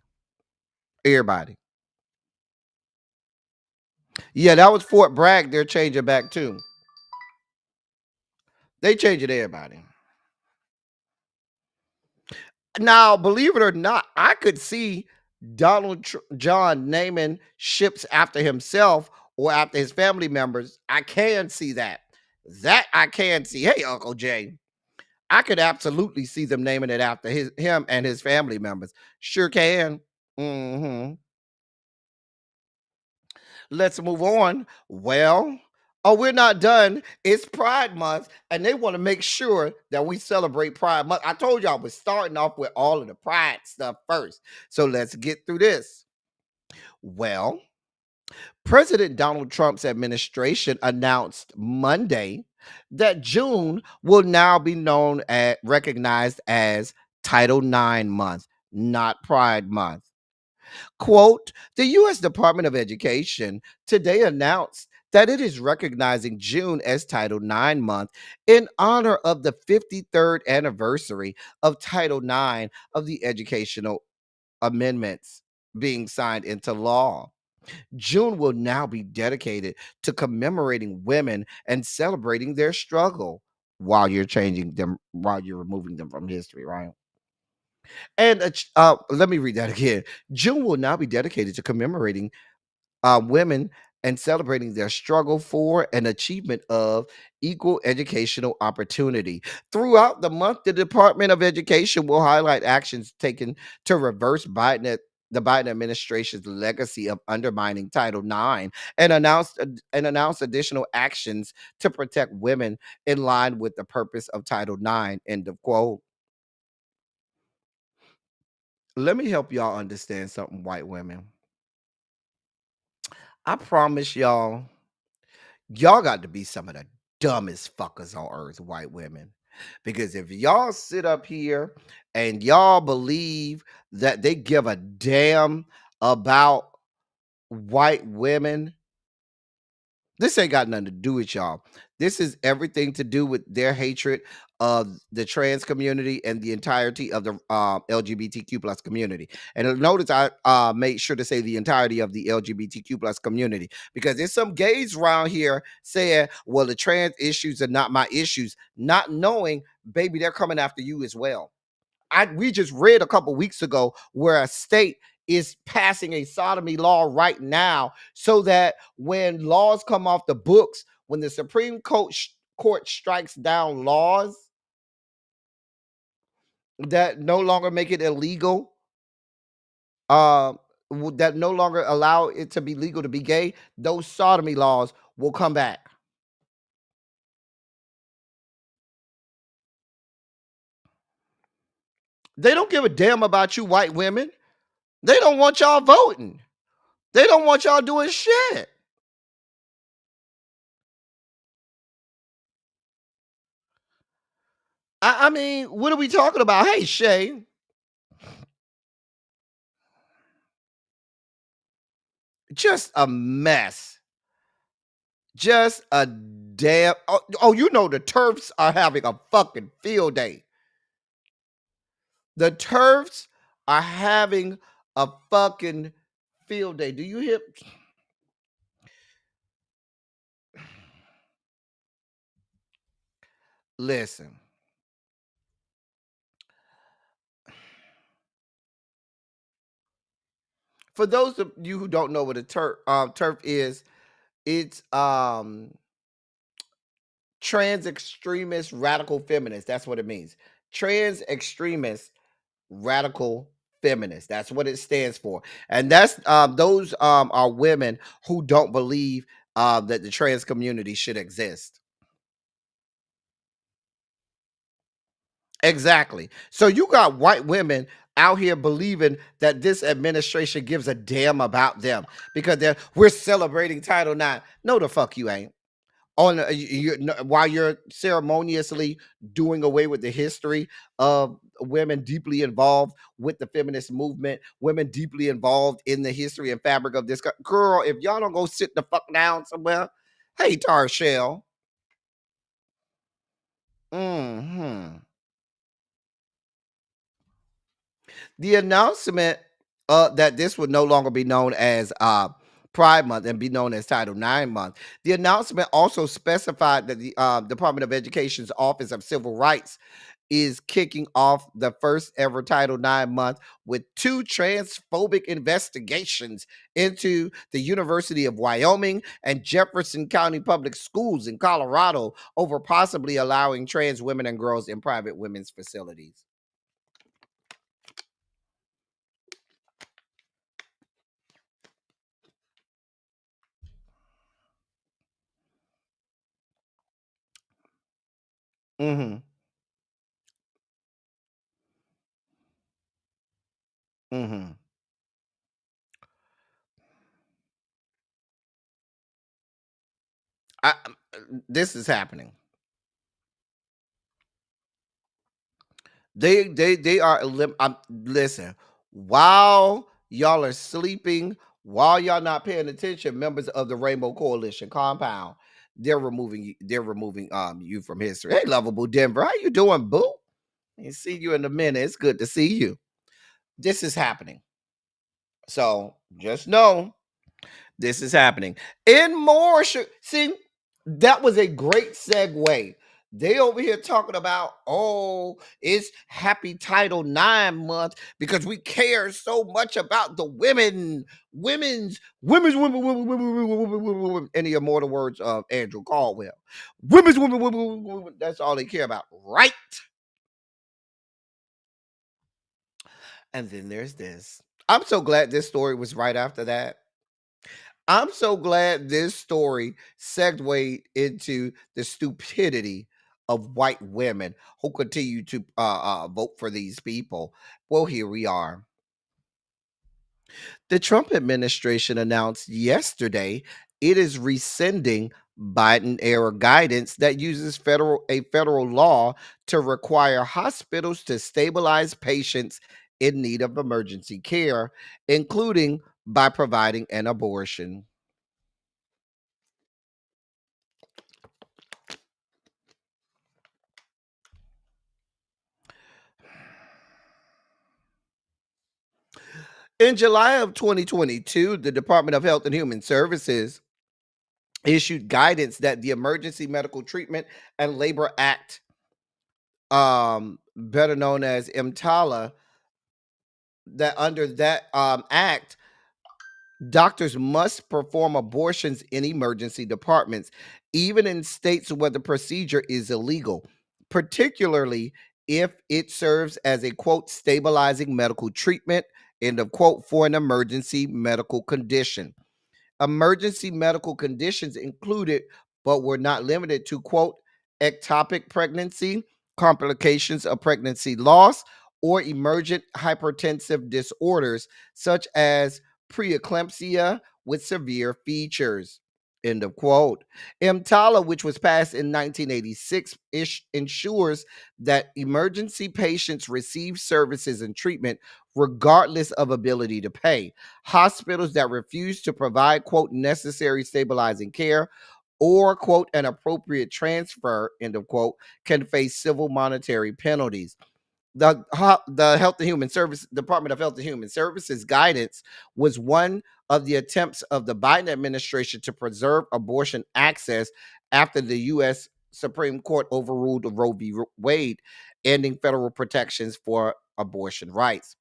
Everybody. Yeah, that was Fort Bragg. They're changing back too. They changing everybody. Now, believe it or not, I could see John naming ships after himself or after his family members. I can see that. That I can see. Hey, Uncle Jay. I could absolutely see them naming it after him and his family members. Sure can. Mm-hmm. Let's move on. Well, oh, we're not done. It's Pride Month, and they want to make sure that we celebrate Pride Month. I told y'all we're starting off with all of the Pride stuff first. So let's get through this. Well, President Donald Trump's administration announced Monday that June will now be recognized as Title IX month, not Pride Month. Quote, the U.S. Department of Education today announced that it is recognizing June as Title IX month in honor of the 53rd anniversary of Title IX of the educational amendments being signed into law. June will now be dedicated to commemorating women and celebrating their struggle while you're removing them from history, right? And let me read that again. June will now be dedicated to commemorating women and celebrating their struggle for and achievement of equal educational opportunity. Throughout the month, the Department of Education will highlight actions taken to reverse the Biden administration's legacy of undermining Title IX and announce additional actions to protect women in line with the purpose of Title IX. End of quote. Let me help y'all understand something, white women. I promise y'all got to be some of the dumbest fuckers on earth, white women. Because if y'all sit up here and y'all believe that they give a damn about white women, this ain't got nothing to do with y'all. This is everything to do with their hatred of the trans community and the entirety of the LGBTQ plus community. And notice I made sure to say the entirety of the LGBTQ plus community, because there's some gays around here saying, well, the trans issues are not my issues, not knowing, baby, they're coming after you as well. We just read a couple weeks ago where a state is passing a sodomy law right now, so that when laws come off the books, when the Supreme Court strikes down laws that no longer make it illegal, that no longer allow it to be legal to be gay, those sodomy laws will come back. They don't give a damn about you white women. They don't want y'all voting. They don't want y'all doing shit. I mean, what are we talking about? Hey, Shay. Just a mess. Just a damn. Oh, you know the turfs are having a fucking field day. The turfs are having a fucking field day. Do you hear? Listen. For those of you who don't know what a turf is, it's trans extremist radical feminist. That's what it means. Trans extremist radical feminist. That's what it stands for. And that's those are women who don't believe that the trans community should exist. Exactly. So you got white women out here believing that this administration gives a damn about them because we're celebrating Title IX. No, the fuck you ain't. On while you're ceremoniously doing away with the history of women deeply involved with the feminist movement, women deeply involved in the history and fabric of this girl. If y'all don't go sit the fuck down somewhere, hey Tarshell. Hmm. The announcement that this would no longer be known as Pride Month and be known as Title IX Month. The announcement also specified that the Department of Education's Office of Civil Rights is kicking off the first ever Title IX month with 2 transphobic investigations into the University of Wyoming and Jefferson County Public Schools in Colorado over possibly allowing trans women and girls in private women's facilities. Mm-hmm. Mm-hmm. This is happening. They are listen, while y'all are sleeping, while y'all not paying attention, members of the Rainbow Coalition compound, they're removing you from history. Hey, lovable Denver, how you doing, boo? I see you in a minute. It's good to see you. This is happening. So just know this is happening. In more, see, that was a great segue. They over here talking about, oh, it's happy Title IX month because we care so much about the women, in the immortal words of Andrew Caldwell. Women. That's all they care about, right? And then there's this. I'm so glad this story was right after that. I'm so glad this story segued into the stupidity of white women who continue to vote for these people. Well, here we are. The Trump administration announced yesterday it is rescinding Biden era guidance that uses a federal law to require hospitals to stabilize patients in need of emergency care, including by providing an abortion. In July of 2022, the Department of Health and Human Services issued guidance that the Emergency Medical Treatment and Labor Act, better known as EMTALA, that under that act, doctors must perform abortions in emergency departments, even in states where the procedure is illegal, particularly if it serves as a quote stabilizing medical treatment, end of quote, for an emergency medical condition. Emergency medical conditions included, but were not limited to, quote, ectopic pregnancy, complications of pregnancy loss, or emergent hypertensive disorders such as preeclampsia with severe features. End of quote. EMTALA, which was passed in 1986, ensures that emergency patients receive services and treatment regardless of ability to pay. Hospitals that refuse to provide, quote, necessary stabilizing care or, quote, an appropriate transfer, end of quote, can face civil monetary penalties. The Health and Human Service Department of Health and Human Services guidance was one of the attempts of the Biden administration to preserve abortion access after the U.S. Supreme Court overruled Roe v. Wade, ending federal protections for abortion rights.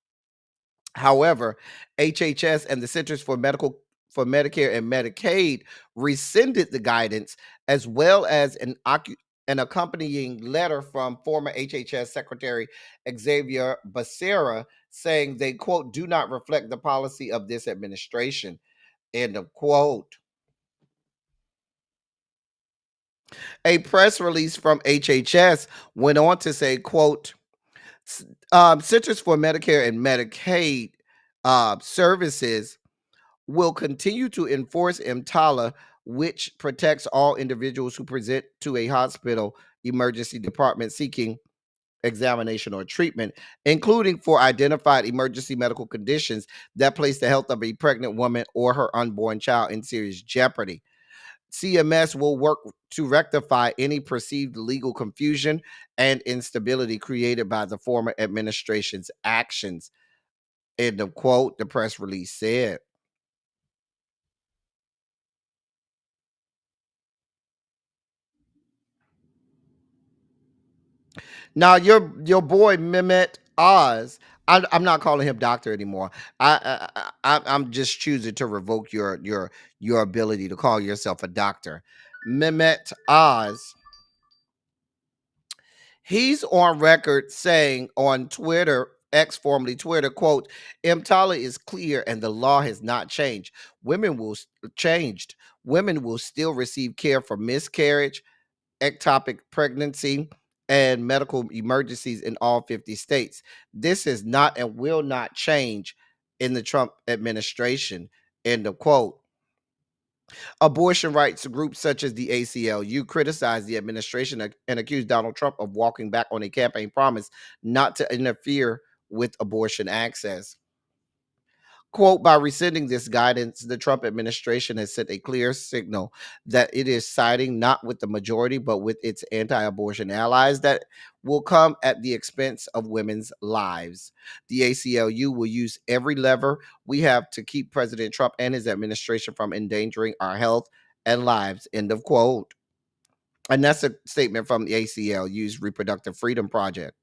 However, HHS and the Centers for Medicare and Medicaid rescinded the guidance, as well as an accompanying letter from former HHS Secretary Xavier Becerra saying they, quote, do not reflect the policy of this administration, end of quote. A press release from HHS went on to say, quote, Centers for Medicare and Medicaid services will continue to enforce EMTALA, which protects all individuals who present to a hospital emergency department seeking examination or treatment, including for identified emergency medical conditions that place the health of a pregnant woman or her unborn child in serious jeopardy. CMS will work to rectify any perceived legal confusion and instability created by the former administration's actions. End of quote, the press release said. Now, your boy Mehmet Oz, I'm not calling him doctor anymore. I'm just choosing to revoke your ability to call yourself a doctor. Mehmet Oz, he's on record saying on Twitter, X formerly Twitter, quote, EMTALA is clear and the law has not changed. Changed. Women will still receive care for miscarriage, ectopic pregnancy, and medical emergencies in all 50 states. This is not and will not change in the Trump administration. End of quote. Abortion rights groups such as the ACLU criticized the administration and accused Donald Trump of walking back on a campaign promise not to interfere with abortion access. Quote, by rescinding this guidance, the Trump administration has sent a clear signal that it is siding not with the majority, but with its anti abortion allies that will come at the expense of women's lives. The ACLU will use every lever we have to keep President Trump and his administration from endangering our health and lives. End of quote. And that's a statement from the ACLU's Reproductive Freedom Project.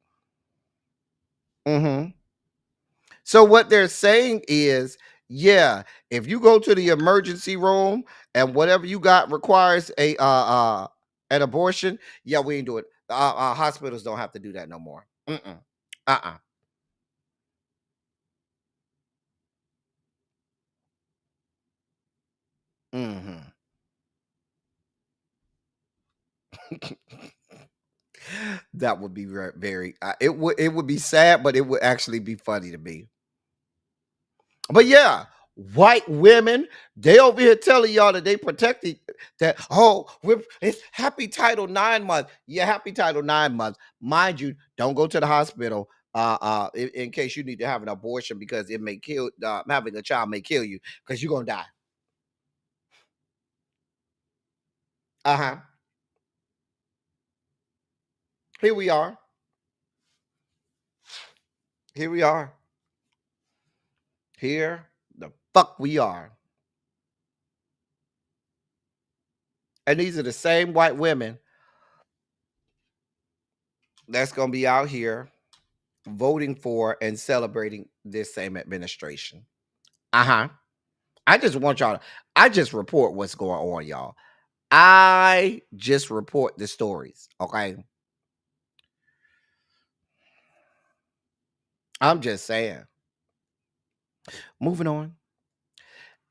Mm-hmm. So what they're saying is, yeah, if you go to the emergency room and whatever you got requires a an abortion, yeah, we ain't do it. Hospitals don't have to do that no more. Mm-mm. Uh-uh. Mm-hmm. That would be very it would be sad, but it would actually be funny to me. But yeah, white women, they over here telling y'all that they protected that. Oh, it's happy Title IX month. Yeah, happy Title IX month. Mind you, don't go to the hospital in case you need to have an abortion because it may kill. Having a child may kill you because you're gonna die. Uh huh. Here we are. Here we are. Here the fuck we are. And these are the same white women that's gonna be out here voting for and celebrating this same administration. Uh-huh. I just report what's going on, y'all. I just report the stories, okay? I'm just saying. Moving on.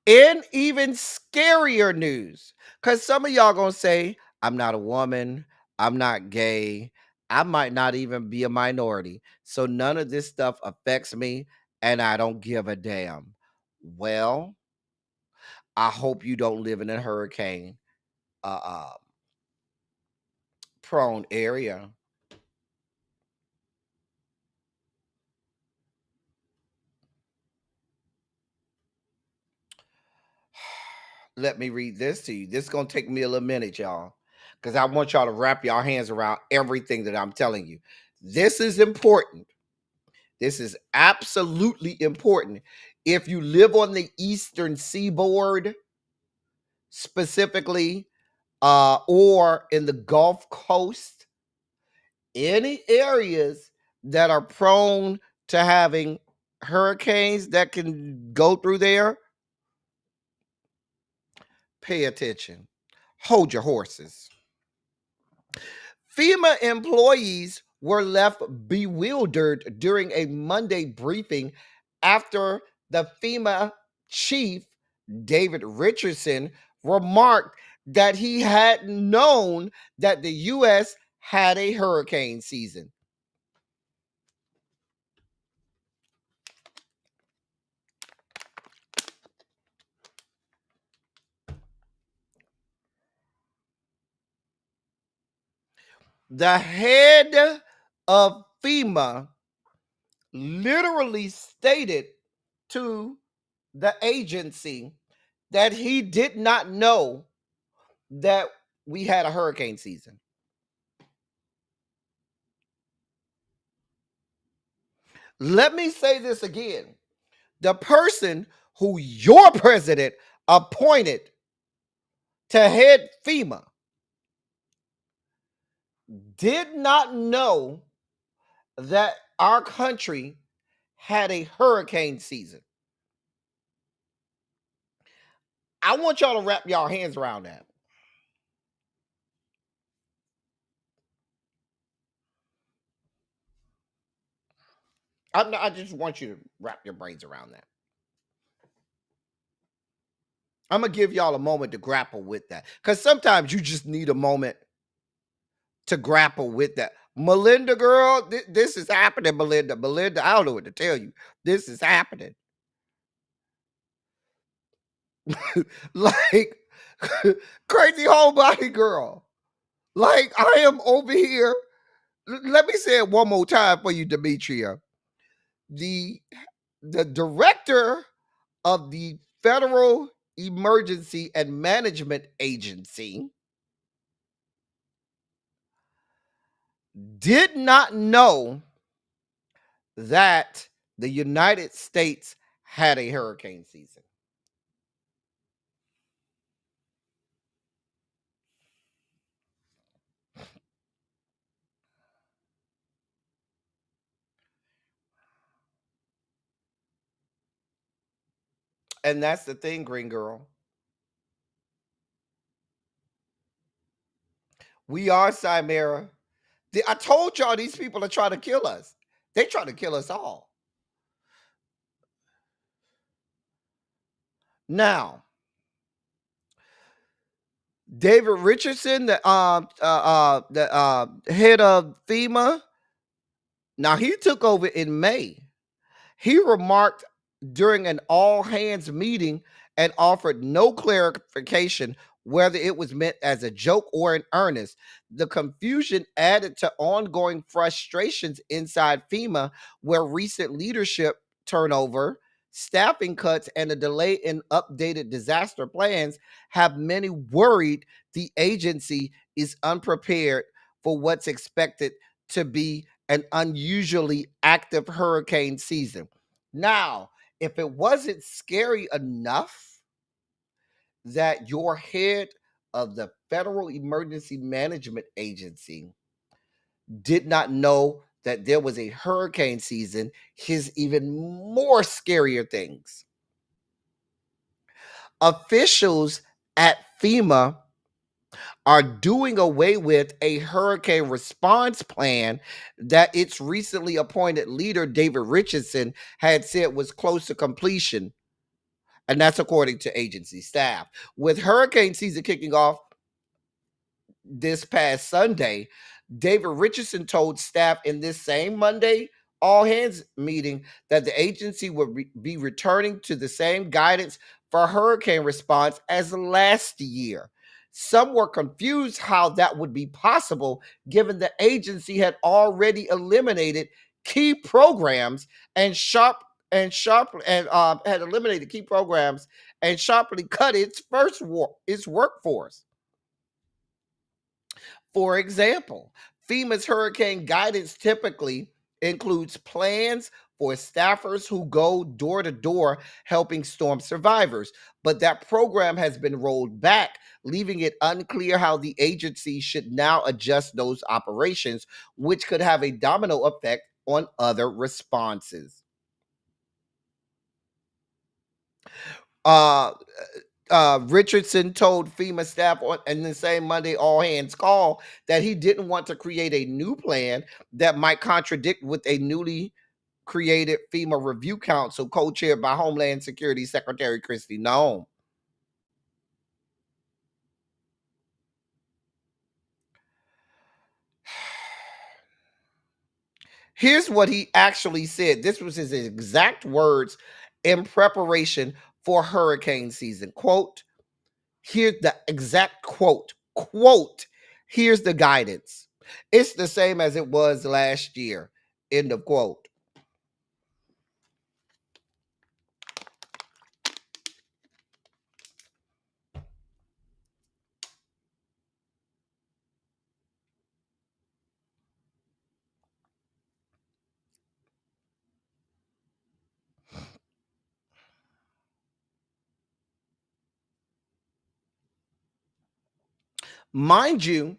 In even scarier news, because some of y'all gonna say, I'm not a woman, I'm not gay, I might not even be a minority. So none of this stuff affects me and I don't give a damn. Well, I hope you don't live in a hurricane prone area. Let me read this to you. This is going to take me a little minute, y'all, because I want y'all to wrap your hands around everything that I'm telling you. This is important. This is absolutely important. If you live on the eastern seaboard, specifically, or in the Gulf Coast, any areas that are prone to having hurricanes that can go through there, pay attention. Hold your horses. FEMA employees were left bewildered during a Monday briefing after the FEMA chief, David Richardson, remarked that he hadn't known that the U.S. had a hurricane season. The head of FEMA literally stated to the agency that he did not know that we had a hurricane season. Let me say this again. The person who your president appointed to head FEMA did not know that our country had a hurricane season. I want y'all to wrap y'all hands around that. I just want you to wrap your brains around that. I'm going to give y'all a moment to grapple with that, because sometimes you just need a moment to grapple with that. Melinda, girl, this is happening, Melinda. Melinda, I don't know what to tell you. This is happening. Like, crazy homebody girl. Like, I am over here. Let me say it one more time for you, Demetria. The director of the Federal Emergency and Management Agency did not know that the United States had a hurricane season. And that's the thing, Green Girl. We are Chimera. I told y'all these people are trying to kill us. They try to kill us all. Now, David Richardson, the head of FEMA, now he took over in May. He remarked during an all-hands meeting and offered no clarification whether it was meant as a joke or in earnest. The confusion added to ongoing frustrations inside FEMA, where recent leadership turnover, staffing cuts, and a delay in updated disaster plans have many worried the agency is unprepared for what's expected to be an unusually active hurricane season. Now, if it wasn't scary enough that your head of the Federal Emergency Management Agency did not know that there was a hurricane season, here's even more scarier things. Officials at FEMA are doing away with a hurricane response plan that its recently appointed leader, David Richardson, had said was close to completion. And that's according to agency staff. With hurricane season kicking off this past Sunday, David Richardson told staff in this same Monday all hands meeting that the agency would be returning to the same guidance for hurricane response as last year. Some were confused how that would be possible given the agency had already eliminated key programs and had eliminated key programs and sharply cut its workforce. For example, FEMA's hurricane guidance typically includes plans for staffers who go door to door helping storm survivors, but that program has been rolled back, leaving it unclear how the agency should now adjust those operations, which could have a domino effect on other responses. Uh, Richardson told FEMA staff in the same Monday all hands call that he didn't want to create a new plan that might contradict with a newly created FEMA Review Council co-chaired by Homeland Security Secretary Kristi Noem. Here's what he actually said. This was his exact words in preparation for hurricane season. Quote, here's the exact quote. Quote, here's the guidance. It's the same as it was last year. End of quote. Mind you,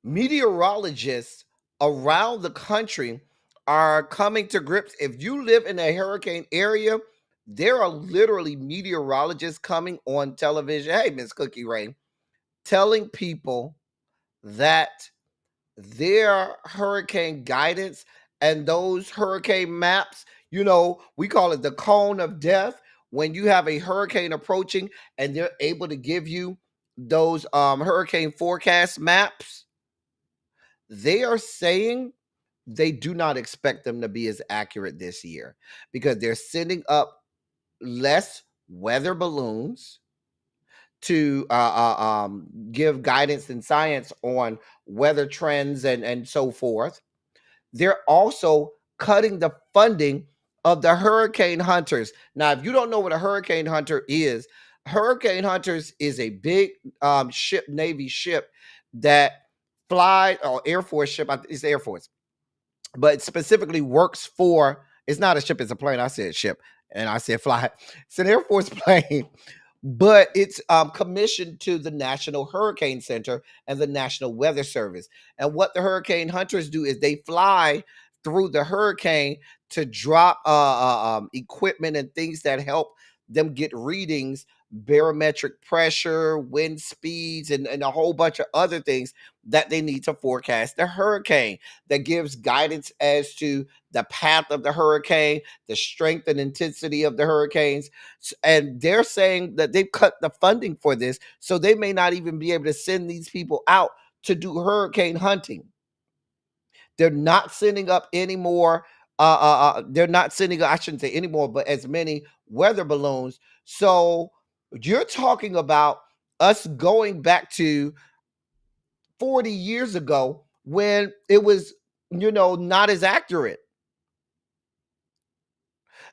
meteorologists around the country are coming to grips. If you live in a hurricane area, there are literally meteorologists coming on television. Hey, Miss Cookie Ray, telling people that their hurricane guidance and those hurricane maps, we call it the cone of death. When you have a hurricane approaching and they're able to give you those hurricane forecast maps, they are saying they do not expect them to be as accurate this year because they're sending up less weather balloons to give guidance and science on weather trends and so forth. They're also cutting the funding of the hurricane hunters. Now, if you don't know what a hurricane hunter is, hurricane hunters is a big Navy ship that fly, or Air Force ship. It's Air Force, but it specifically works for. It's not a ship; it's a plane. I said ship, and I said fly. It's an Air Force plane, but it's commissioned to the National Hurricane Center and the National Weather Service. And what the hurricane hunters do is they fly through the hurricane to drop equipment and things that help them get readings, barometric pressure, wind speeds, and a whole bunch of other things that they need to forecast the hurricane. That gives guidance as to the path of the hurricane, the strength and intensity of the hurricanes. And they're saying that they've cut the funding for this, so they may not even be able to send these people out to do hurricane hunting. They're not sending up any more. They're not sending, I shouldn't say anymore, but as many weather balloons. So you're talking about us going back to 40 years ago when it was, not as accurate.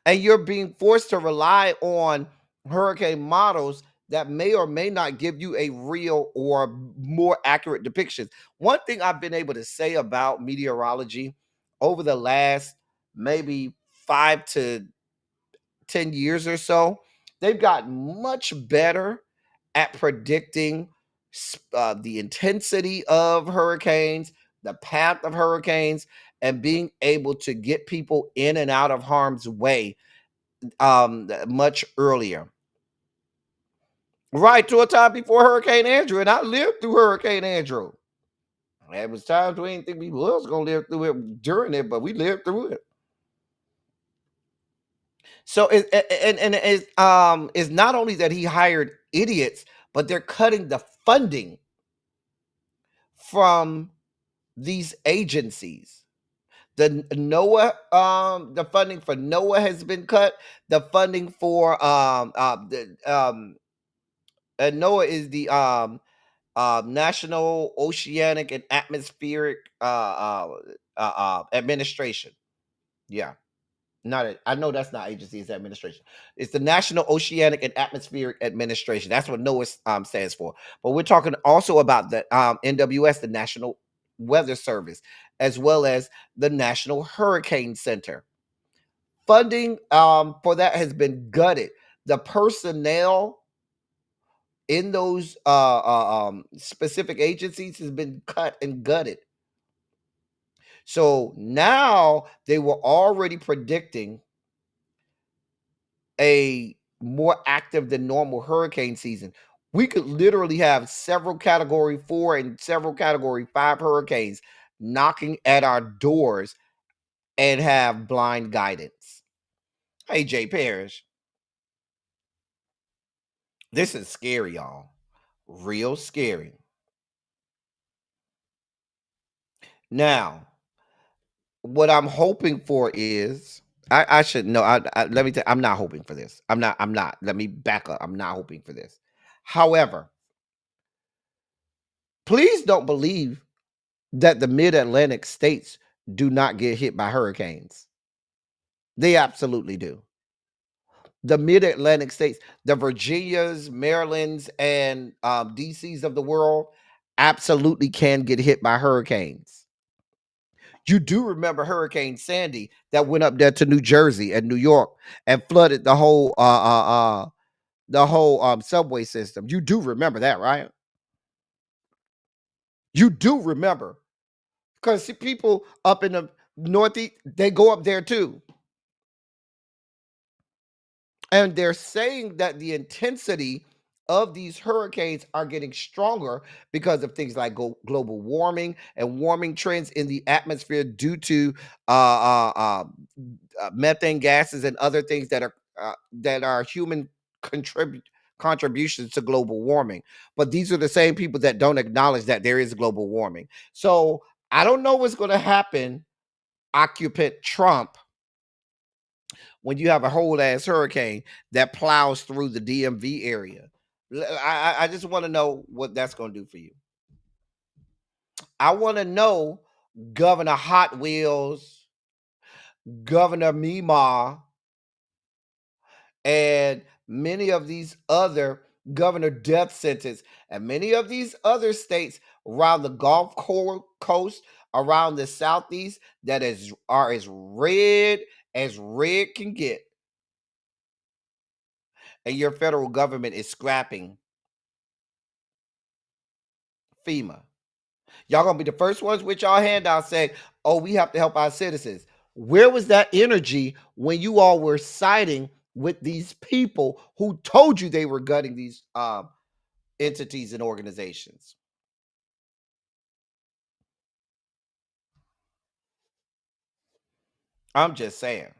And you're being forced to rely on hurricane models that may or may not give you a real or more accurate depiction. One thing I've been able to say about meteorology over the last maybe 5 to 10 years or so, they've gotten much better at predicting the intensity of hurricanes, the path of hurricanes, and being able to get people in and out of harm's way much earlier. Right to a time before Hurricane Andrew, and I lived through Hurricane Andrew. There was times we didn't think we was gonna live through it during it, but we lived through it. So it's not only that he hired idiots, but they're cutting the funding from these agencies. The the funding for NOAA has been cut. The funding for and NOAA is the National Oceanic and Atmospheric Administration. Yeah. I know that's not agency, it's administration. It's the National Oceanic and Atmospheric Administration. That's what NOAA stands for. But we're talking also about the NWS, the National Weather Service, as well as the National Hurricane Center. Funding for that has been gutted. The personnel in those specific agencies has been cut and gutted. So now they were already predicting a more active than normal hurricane season. We could literally have several category 4 and several category 5 hurricanes knocking at our doors and have blind guidance. Hey, Jay Parrish. This is scary, y'all. Real scary. Now, what I'm hoping for is I should know. Let me tell I'm not hoping for this. I'm not. Let me back up. I'm not hoping for this. However, please don't believe that the mid-Atlantic states do not get hit by hurricanes. They absolutely do. The mid-Atlantic states, the Virginias, Marylands, and DCs of the world absolutely can get hit by hurricanes. You do remember Hurricane Sandy that went up there to New Jersey and New York and flooded the whole subway system. You do remember that, right? You do remember, because people up in the Northeast, they go up there too. And they're saying that the intensity of these hurricanes are getting stronger because of things like global warming and warming trends in the atmosphere due to methane gases and other things that are human contributions to global warming. But these are the same people that don't acknowledge that there is global warming. So I don't know what's going to happen, occupant Trump, when you have a whole ass hurricane that plows through the DMV area. I just want to know what that's going to do for you. I want to know Governor Hot Wheels, Governor Mima, and many of these other Governor Death Sentence, and many of these other states around the Gulf Coast, around the Southeast, that are as red can get. And your federal government is scrapping FEMA. Y'all gonna be the first ones with y'all handouts saying, oh, we have to help our citizens. Where was that energy when you all were siding with these people who told you they were gutting these entities and organizations? I'm just saying.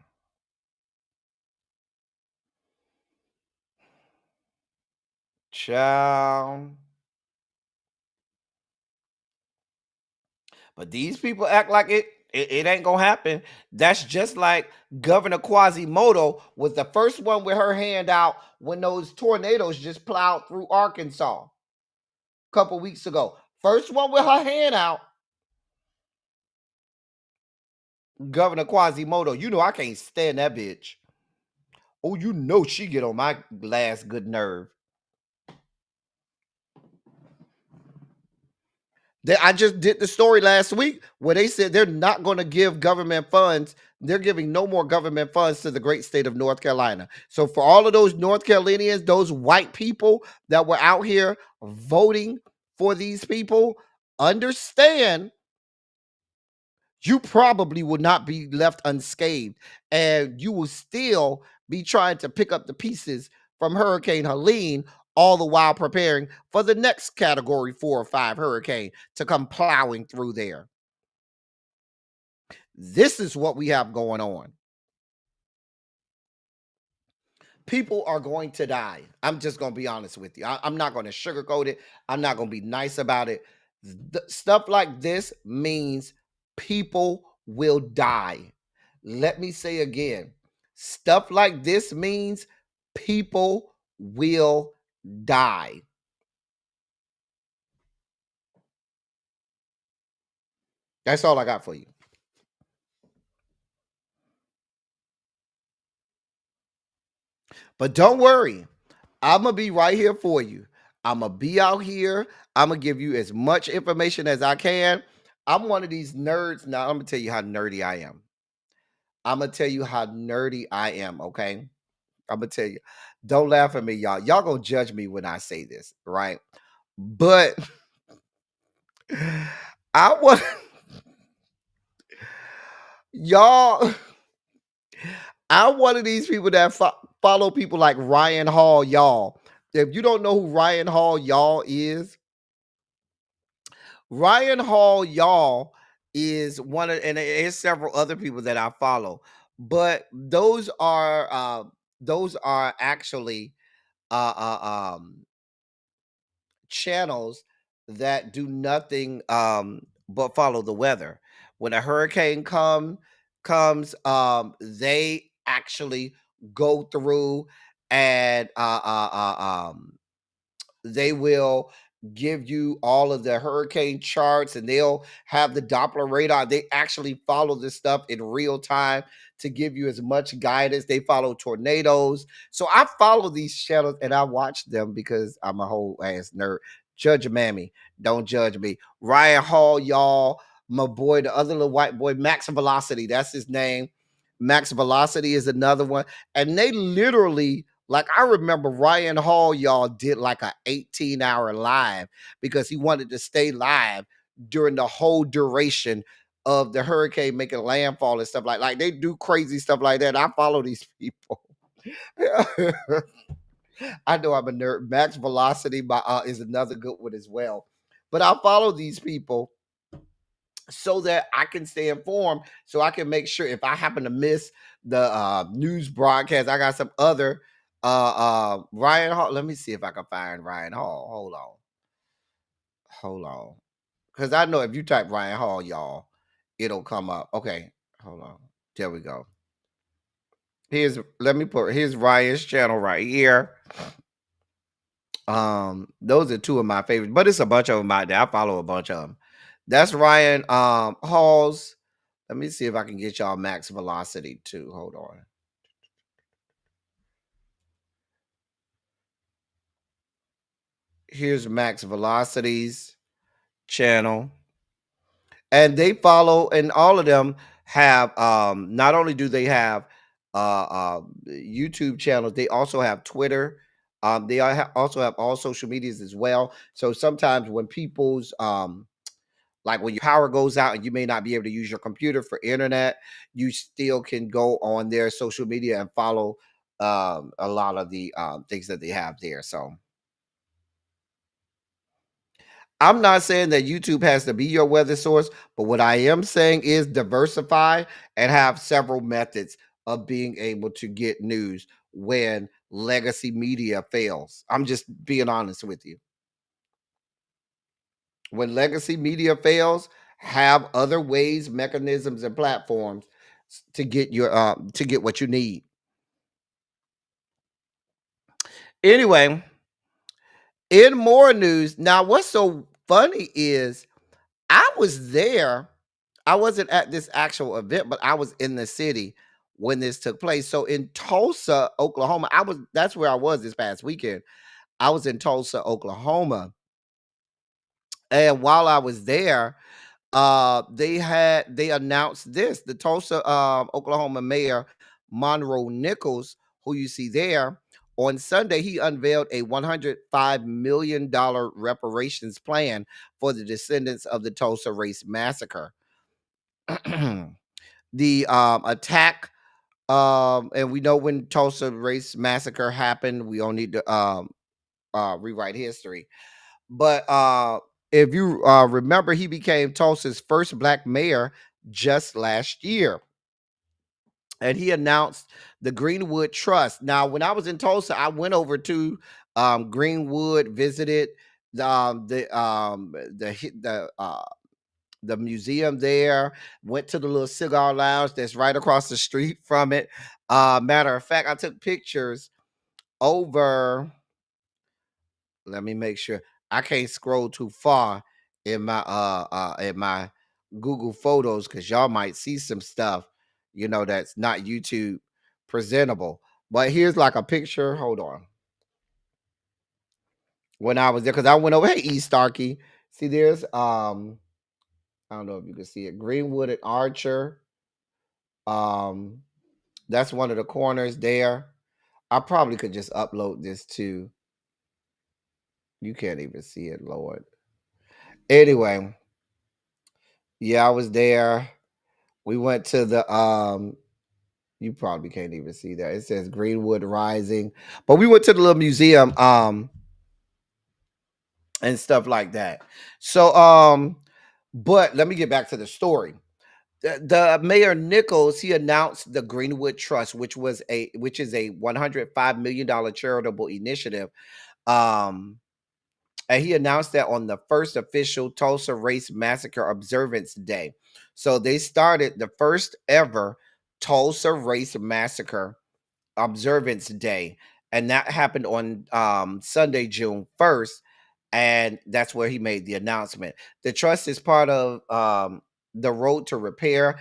Child. But these people act like it ain't gonna happen. That's just like Governor Quasimodo was the first one with her hand out when those tornadoes just plowed through Arkansas a couple weeks ago. First one with her hand out. Governor Quasimodo, you know I can't stand that bitch. Oh, you know she get on my last good nerve. I just did the story last week where they said they're not going to give government funds. They're giving no more government funds to the great state of North Carolina. So for all of those North Carolinians, those white people that were out here voting for these people, understand you probably will not be left unscathed, and you will still be trying to pick up the pieces from Hurricane Helene, all the while preparing for the next category 4 or 5 hurricane to come plowing through there. This is what we have going on. People are going to die. I'm just going to be honest with you. I'm not going to sugarcoat it. I'm not going to be nice about it. Stuff like this means people will die. Let me say again, stuff like this means people will die. That's all I got for you. But don't worry, I'm going to be right here for you. I'm going to be out here. I'm going to give you as much information as I can. I'm one of these nerds. Now, I'm going to tell you how nerdy I am. I'm going to tell you how nerdy I am, okay? I'm going to tell you. Don't laugh at me, y'all. Y'all going to judge me when I say this, right? But I want y'all. I'm one of these people that follow people like Ryan Hall, y'all. If you don't know who Ryan Hall, y'all is, Ryan Hall, y'all is one of, and there's several other people that I follow, but those are actually uh, channels that do nothing but follow the weather. When a hurricane comes, they actually go through and they will give you all of the hurricane charts, and they'll have the Doppler radar. They actually follow this stuff in real time to give you as much guidance. They follow tornadoes. So I follow these channels and I watch them because I'm a whole ass nerd. Judge Mammy, don't judge me. Ryan Hall, y'all, my boy, the other little white boy, Max Velocity, that's his name. Max Velocity is another one. And they literally, like, I remember Ryan Hall, y'all, did like a 18-hour live because he wanted to stay live during the whole duration of the hurricane making landfall and stuff like they do crazy stuff like that. I follow these people. I know I'm a nerd. Max Velocity is another good one as well. But I follow these people so that I can stay informed, so I can make sure if I happen to miss the news broadcast, I got some other Ryan Hall. Let me see if I can find Ryan Hall. Hold on. Because I know if you type Ryan Hall, y'all, it'll come up. Okay, hold on. There we go. Here's Ryan's channel right here. Those are two of my favorites, but it's a bunch of them out there. I follow a bunch of them. That's Ryan Hall's. Let me see if I can get y'all Max Velocity too. Hold on. Here's Max Velocity's channel. And they follow, and all of them have not only do they have YouTube channels, they also have Twitter. They also have all social medias as well. So sometimes when people's like when your power goes out and you may not be able to use your computer for internet, you still can go on their social media and follow a lot of the things that they have there. So I'm not saying that YouTube has to be your weather source, but what I am saying is diversify and have several methods of being able to get news when legacy media fails. I'm just being honest with you. When legacy media fails, have other ways, mechanisms, and platforms to get your to get what you need. Anyway, in more news, now what's so funny is I was there. I wasn't at this actual event, but I was in the city when this took place. So in Tulsa, Oklahoma, that's where I was this past weekend. I was in Tulsa, Oklahoma. And while I was there, they announced this. The Tulsa, Oklahoma mayor, Monroe Nichols, who you see there, on Sunday, he unveiled a $105 million reparations plan for the descendants of the Tulsa race massacre. The attack, and we know when Tulsa race massacre happened, we don't need to rewrite history. But if you remember, he became Tulsa's first black mayor just last year. And he announced the Greenwood Trust. Now, when I was in Tulsa, I went over to Greenwood, visited the the museum there, went to the little cigar lounge that's right across the street from it. Matter of fact, I took pictures over. Let me make sure I can't scroll too far in my Google Photos because y'all might see some stuff, that's not YouTube presentable. But here's like a picture. Hold on. When I was there, because I went over, hey E Starkey. See, there's I don't know if you can see it. Greenwood and Archer. Um, that's one of the corners there. I probably could just upload this to. You can't even see it, Lord. Anyway, yeah, I was there. We went to the you probably can't even see that. It says Greenwood Rising. But we went to the little museum and stuff like that. So but let me get back to the story. The Mayor Nichols, he announced the Greenwood Trust, which is a $105 million charitable initiative. Um And he announced that on the first official Tulsa Race Massacre Observance Day. So they started the first ever Tulsa Race Massacre Observance Day. And that happened on Sunday, June 1st. And that's where he made the announcement. The trust is part of the Road to Repair,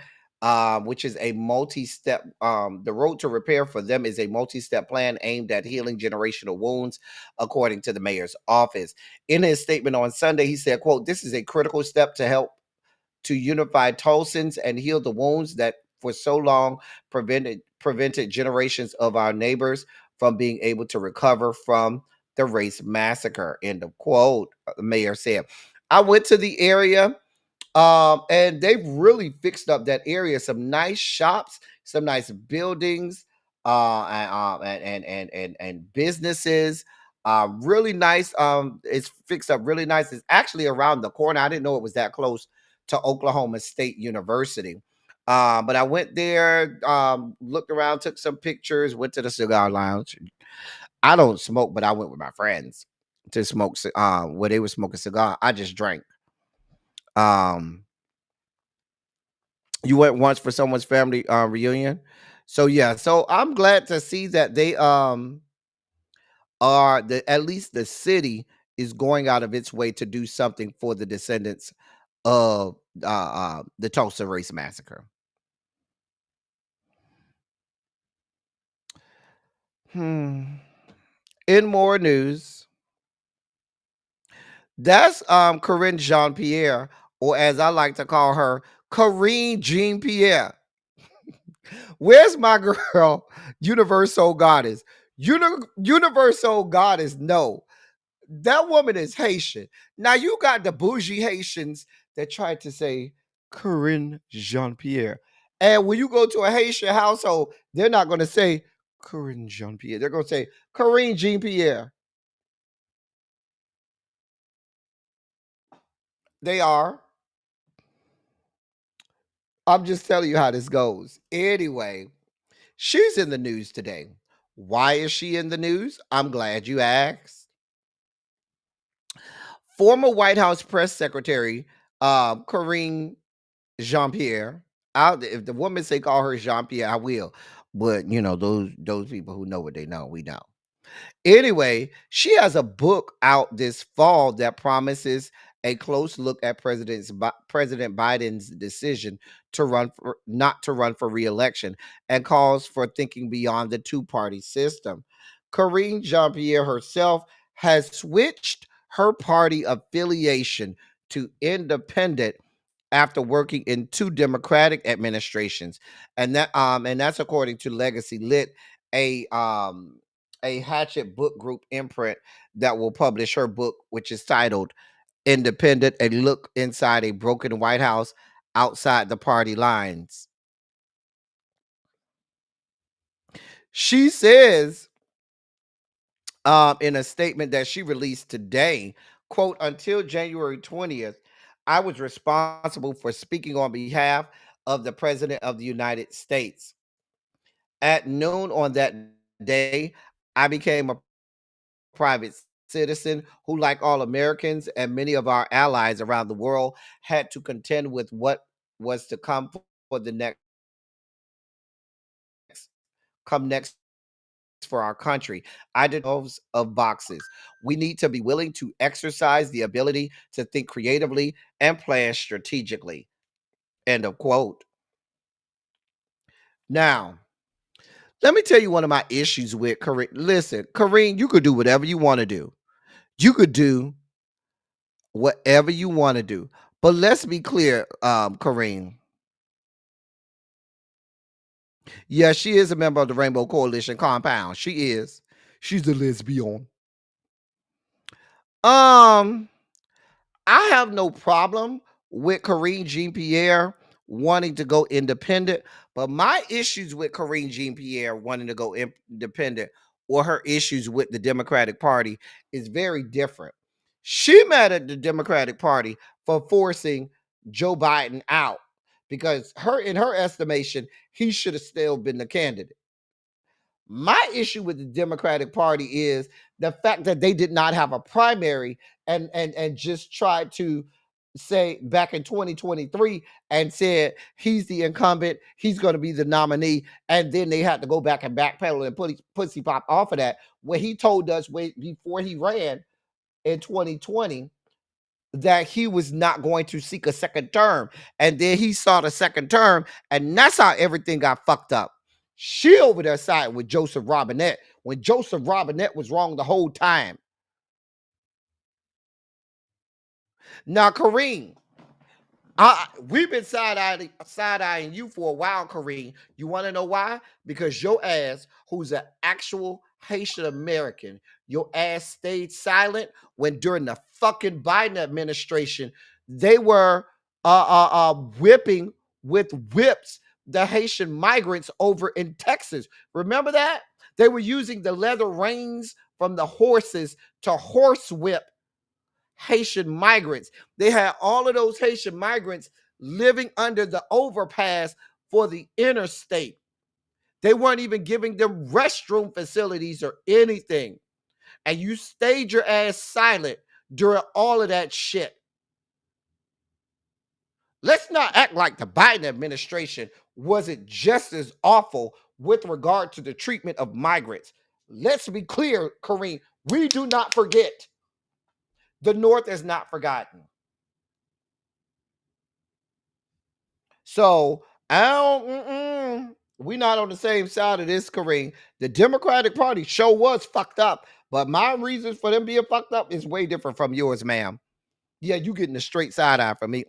which is a multi-step. The Road to Repair for them is a multi-step plan aimed at healing generational wounds, according to the mayor's office. In his statement on Sunday, he said, quote, "This is a critical step to help to unify Tulsans and heal the wounds that for so long prevented generations of our neighbors from being able to recover from the race massacre." End of quote. The mayor said. I went to the area, and they've really fixed up that area. Some nice shops, some nice buildings, and businesses. Really nice. It's fixed up really nice. It's actually around the corner. I didn't know it was that close to Oklahoma State University. But I went there, looked around, took some pictures, went to the cigar lounge. I don't smoke, but I went with my friends to smoke where they were smoking cigar. I just drank. Um, you went once for someone's family reunion. So yeah, so I'm glad to see that they are at least the city is going out of its way to do something for the descendants of the Tulsa Race Massacre. In more news, that's Karine Jean-Pierre, or as I like to call her, Karine Jean-Pierre. Where's my girl, Universal Goddess? Universal Goddess, no. That woman is Haitian. Now you got the bougie Haitians that tried to say Karine Jean-Pierre. And when you go to a Haitian household, they're not going to say Karine Jean-Pierre. They're going to say Karine Jean-Pierre. They are. I'm just telling you how this goes. Anyway, she's in the news today. Why is she in the news? I'm glad you asked. Former White House press secretary Karine Jean-Pierre. If the woman say call her Jean-Pierre, I will. But those people who know what they know, we know. Anyway, she has a book out this fall that promises a close look at President Biden's decision not to run for re-election and calls for thinking beyond the two-party system. Karine Jean-Pierre herself has switched her party affiliation to independent after working in two Democratic administrations, and that's according to Legacy Lit, a Hatchet Book Group imprint that will publish her book, which is titled "Independent: A Look Inside a Broken White House Outside the Party Lines." She says in a statement that she released today, quote, "Until January 20th, I was responsible for speaking on behalf of the President of the United States. At noon on that day, I became a private citizen who, like all Americans and many of our allies around the world, had to contend with what was to come for the next come next for our country. I did of boxes. We need to be willing to exercise the ability to think creatively and plan strategically. End of quote. Now, let me tell you one of my issues with Karine. Listen, Karine, you could do whatever you want to do. You could do whatever you want to do. But let's be clear, Karine. Yeah, she is a member of the Rainbow Coalition compound. She is. She's a lesbian. I have no problem with Karine Jean-Pierre wanting to go independent, but my issues with Karine Jean-Pierre wanting to go independent or her issues with the Democratic Party is very different. She mad at the Democratic Party for forcing Joe Biden out because in her estimation, he should have still been the candidate. My issue with the Democratic Party is the fact that they did not have a primary and just tried to say back in 2023 and said he's the incumbent, he's going to be the nominee, and then they had to go back and backpedal and pussy pop off of that. When he told us before he ran in 2020 that he was not going to seek a second term, and then he sought a second term, and that's how everything got fucked up. She over there siding with Joseph Robinette when Joseph Robinette was wrong the whole time. Now, Karine, we've been side-eyeing you for a while, Karine. You want to know why? Because your ass, who's an actual Haitian American, your ass stayed silent when during the fucking Biden administration, they were whipping with whips the Haitian migrants over in Texas. Remember that? They were using the leather reins from the horses to horsewhip Haitian migrants. They had all of those Haitian migrants living under the overpass for the interstate. They weren't even giving them restroom facilities or anything. And you stayed your ass silent during all of that shit. Let's not act like the Biden administration wasn't just as awful with regard to the treatment of migrants. Let's be clear, Karine, we do not forget. The North is not forgotten. So we're not on the same side of this, Karine. The Democratic Party sure was fucked up, but my reasons for them being fucked up is way different from yours, ma'am. Yeah, you getting a straight side eye from me.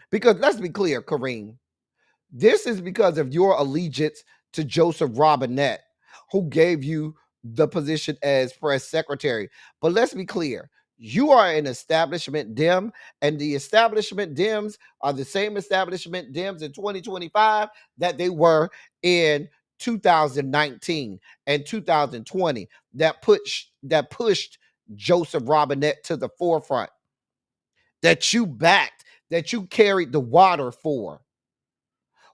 Because let's be clear, Karine. This is because of your allegiance to Joseph Robinette, who gave you the position as press secretary. But let's be clear. You are an establishment Dem, and the establishment Dems are the same establishment Dems in 2025 that they were in 2019 and 2020 that pushed Joseph Robinette to the forefront, that you backed, that you carried the water for,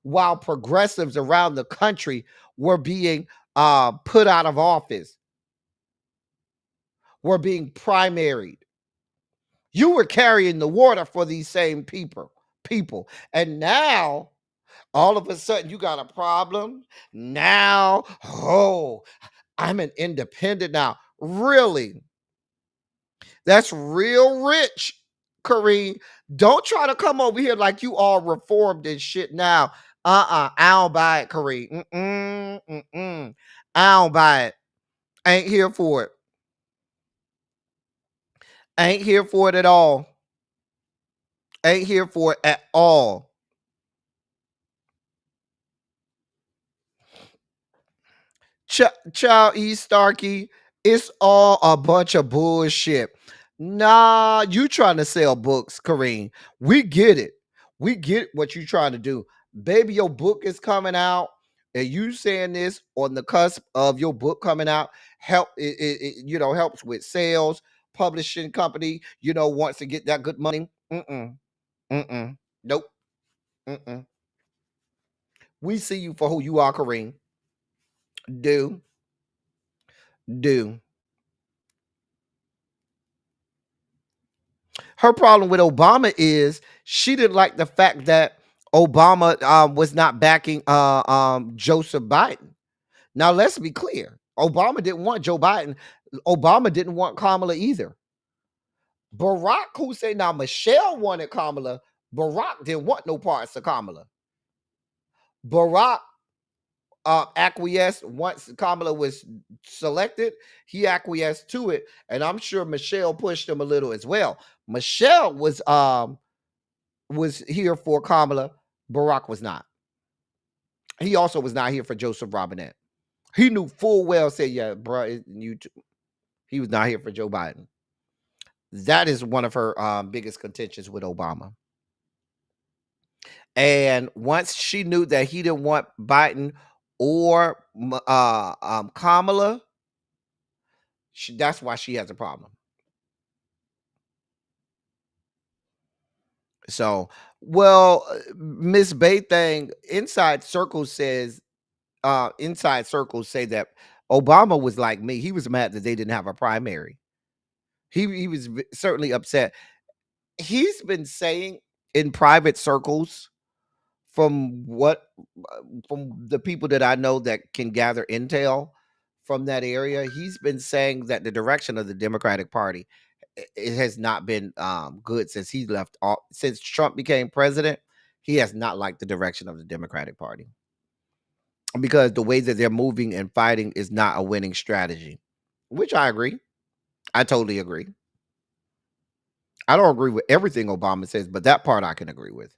while progressives around the country were being put out of office, were being primaried. You were carrying the water for these same people. And now, all of a sudden, you got a problem. Now, I'm an independent now. Really? That's real rich, Karine. Don't try to come over here like you all reformed and shit now. I don't buy it, Karine. I don't buy it. Ain't here for it. Ain't here for it at all. Ain't here for it at all. Child E. Starkey, it's all a bunch of bullshit. Nah, you trying to sell books, Karine. We get it. We get what you trying to do. Baby, your book is coming out, and you saying this on the cusp of your book coming out, helps with sales, publishing company, wants to get that good money. Nope. We see you for who you are, Karine. Do. Her problem with Obama is she didn't like the fact that Obama was not backing Joseph Biden. Now let's be clear. Obama didn't want Joe Biden. Obama didn't want Kamala either. Barack Hussein, now Michelle wanted Kamala. Barack didn't want no parts of Kamala. Barack acquiesced once Kamala was selected. He acquiesced to it, and I'm sure Michelle pushed him a little as well. Michelle was here for Kamala. Barack was not. He also was not here for Joseph Robinette. He knew full well, said, yeah, bro, you too. He was not here for Joe Biden. That is one of her biggest contentions with Obama. And once she knew that he didn't want Biden or Kamala, that's why she has a problem. So, well, Miss Baythang, inside circles say that Obama was like me. He was mad that they didn't have a primary. He was certainly upset. He's been saying in private circles, from the people that I know that can gather intel from that area, he's been saying that the direction of the Democratic Party, it has not been good since he left. Since Trump became president, he has not liked the direction of the Democratic Party, because the way that they're moving and fighting is not a winning strategy, which I agree. I totally agree. I don't agree with everything Obama says, but that part I can agree with.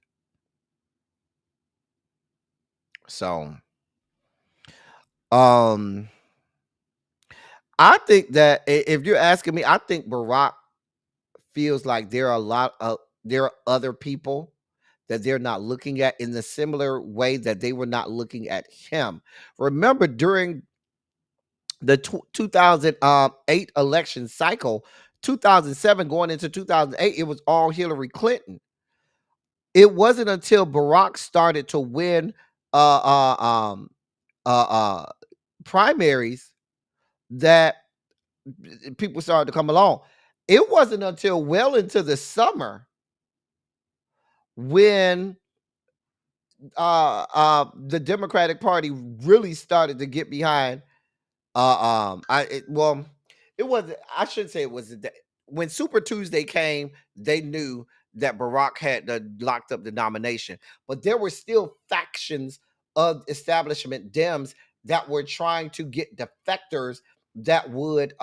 So, I think that if you're asking me, I think Barack feels like there are other people that they're not looking at in the similar way that they were not looking at him. Remember, during the 2008 election cycle, 2007 going into 2008, it was all Hillary Clinton. It wasn't until Barack started to win primaries that people started to come along. It wasn't until well into the summer when the Democratic Party really started to get behind it wasn't, I shouldn't say it was when Super Tuesday came, they knew that Barack had locked up the nomination, but there were still factions of establishment Dems that were trying to get defectors that would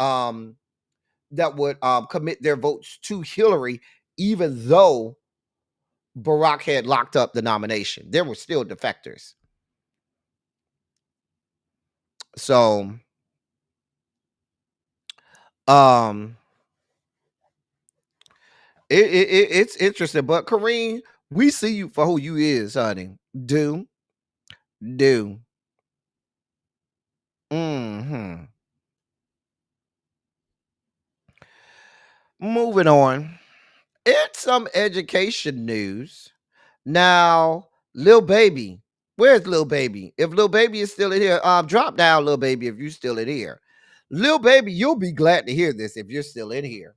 commit their votes to Hillary, even though Barack had locked up the nomination. There were still defectors. So, it's interesting. But Karine, we see you for who you is, honey. Do. Mm-hmm. Moving on. It's some education news. Now, Lil Baby. Where's Lil Baby? If Lil Baby is still in here, drop down, Lil Baby, if you're still in here. Lil Baby, you'll be glad to hear this if you're still in here.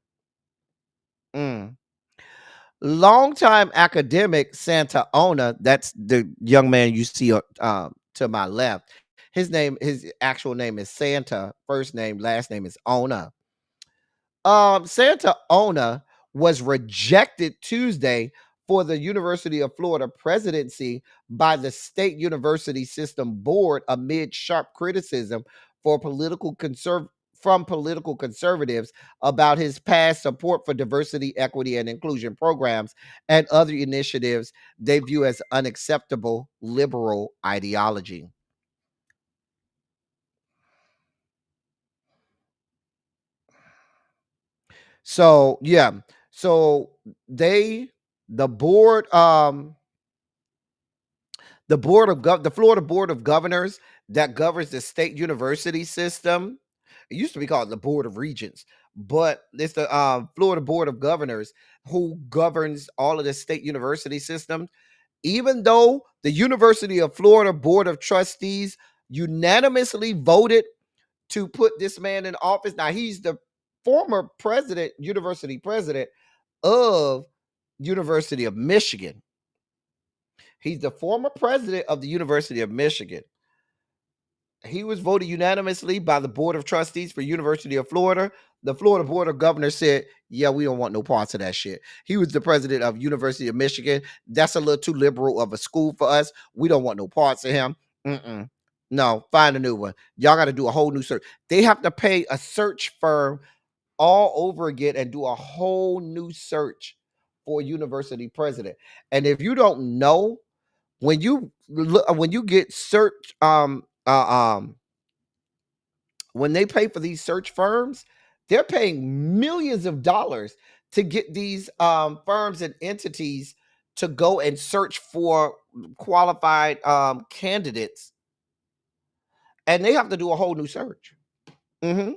Longtime academic Santa Ona, that's the young man you see to my left. His actual name is Santa. First name, last name is Ona. Santa Ona was rejected Tuesday for the University of Florida presidency by the State University System Board amid sharp criticism from political conservatives about his past support for diversity, equity, and inclusion programs and other initiatives they view as unacceptable liberal ideology. So, yeah. So the Florida Board of Governors that governs the state university system. It used to be called the Board of Regents, but it's the Florida Board of Governors who governs all of the state university system. Even though the University of Florida Board of Trustees unanimously voted to put this man in office. Now, he's the former president, university president, of University of Michigan. He's the former president of the University of Michigan. He was voted unanimously by the Board of Trustees for University of Florida. The Florida Board of Governors said, yeah, we don't want no parts of that shit. He was the president of University of Michigan. That's a little too liberal of a school for us. We don't want no parts of him. No, find a new one. Y'all got to do a whole new search. They have to pay a search firm all over again and do a whole new search for university president. And if you don't know, when you get search when they pay for these search firms, they're paying millions of dollars to get these firms and entities to go and search for qualified candidates, and they have to do a whole new search. And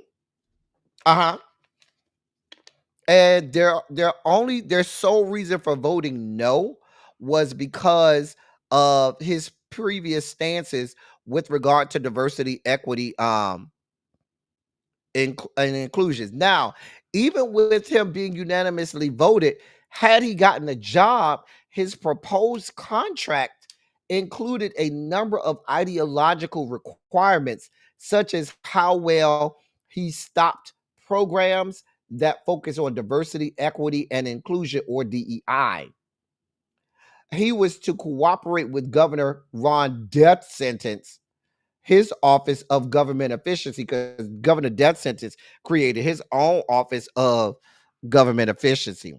their sole reason for voting no was because of his previous stances with regard to diversity, equity, and inclusions. Now, even with him being unanimously voted, had he gotten a job, his proposed contract included a number of ideological requirements, such as how well he stopped programs that focus on diversity, equity, and inclusion, or DEI. He was to cooperate with Governor Ron DeSantis, his office of government efficiency, because Governor DeSantis created his own office of government efficiency.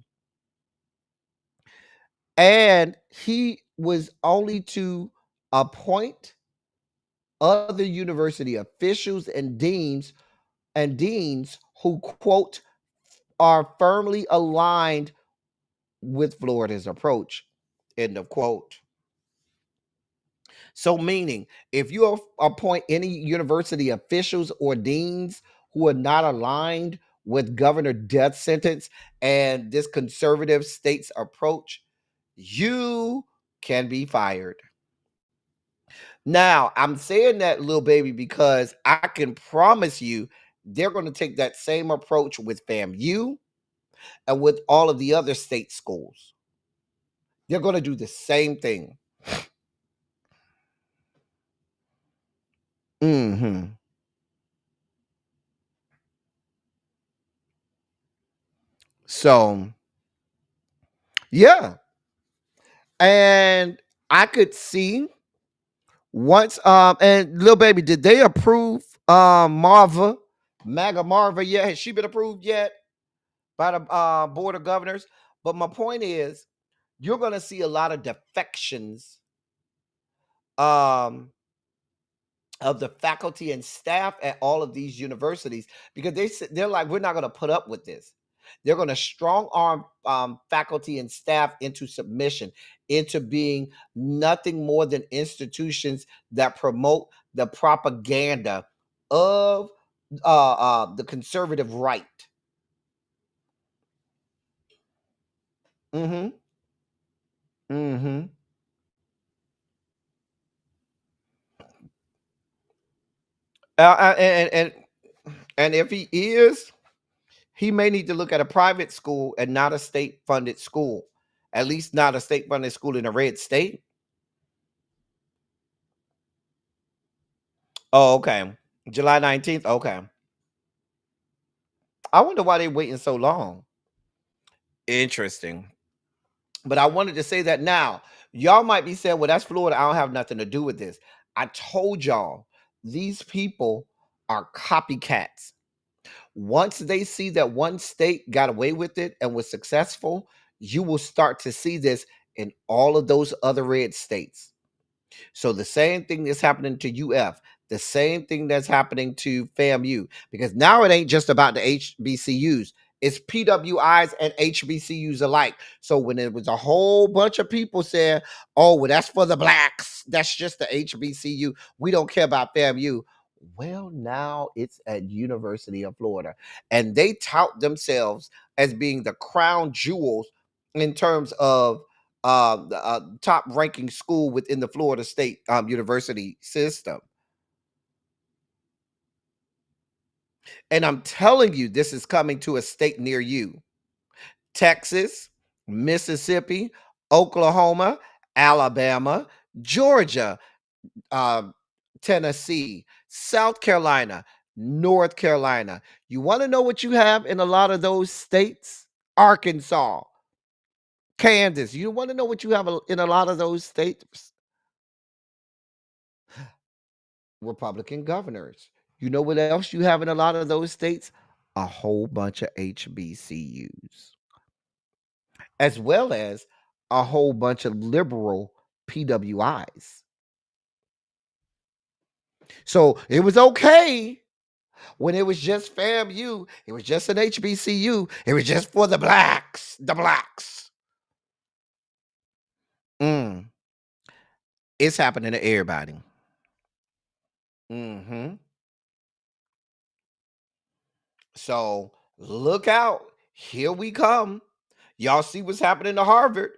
And he was only to appoint other university officials and deans who, quote, are firmly aligned with Florida's approach, end of quote. So meaning, if you appoint any university officials or deans who are not aligned with Governor DeSantis and this conservative state's approach, you can be fired. Now, I'm saying that, little baby, because I can promise you they're going to take that same approach with FAMU and with all of the other state schools. They're going to do the same thing. So, yeah. And I could see once and little baby, did they approve MAGA Marva yet? Has she been approved yet by the Board of Governors? But my point is, you're going to see a lot of defections of the faculty and staff at all of these universities, because they're like, we're not going to put up with this. They're going to strong arm faculty and staff into submission, into being nothing more than institutions that promote the propaganda of the conservative right. And if he is, he may need to look at a private school and not a state-funded school. At least not a state-funded school in a red state. Oh, okay. July 19th. Okay. I wonder why they're waiting so long. Interesting. But I wanted to say that now. Y'all might be saying, well, that's Florida. I don't have nothing to do with this. I told y'all, these people are copycats. Once they see that one state got away with it and was successful, you will start to see this in all of those other red states. So the same thing that's happening to UF, the same thing that's happening to FAMU, because now it ain't just about the HBCUs. It's PWIs and HBCUs alike. So when it was a whole bunch of people saying, oh, well, that's for the blacks, that's just the HBCU, we don't care about FAMU. Well, now it's at University of Florida, and they tout themselves as being the crown jewels in terms of the top ranking school within the Florida State university system. And I'm telling you, this is coming to a state near you. Texas, Mississippi, Oklahoma, Alabama, Georgia, uh, Tennessee, South Carolina, North Carolina. You want to know what you have in a lot of those states? Arkansas, Kansas. You want to know what you have in a lot of those states? Republican governors. You know what else you have in a lot of those states? A whole bunch of HBCUs, as well as a whole bunch of liberal PWIs. So it was okay when it was just FAMU, it was just an HBCU, it was just for the blacks, the blacks. Mm, it's happening to everybody. Hmm. So look out. Here we come. Y'all see what's happening to Harvard.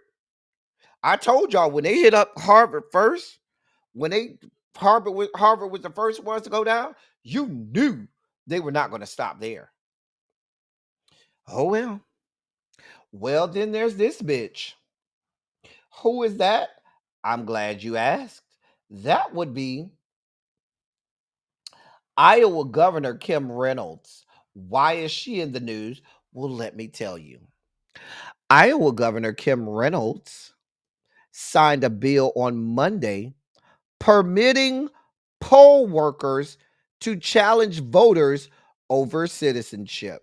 I told y'all when they hit up Harvard first, when Harvard was the first ones to go down, you knew they were not going to stop there. Oh well. Well, then there's this bitch. Who is that? I'm glad you asked. That would be Iowa Governor Kim Reynolds. Why is she in the news? Well, let me tell you. Iowa Governor Kim Reynolds signed a bill on Monday permitting poll workers to challenge voters over citizenship.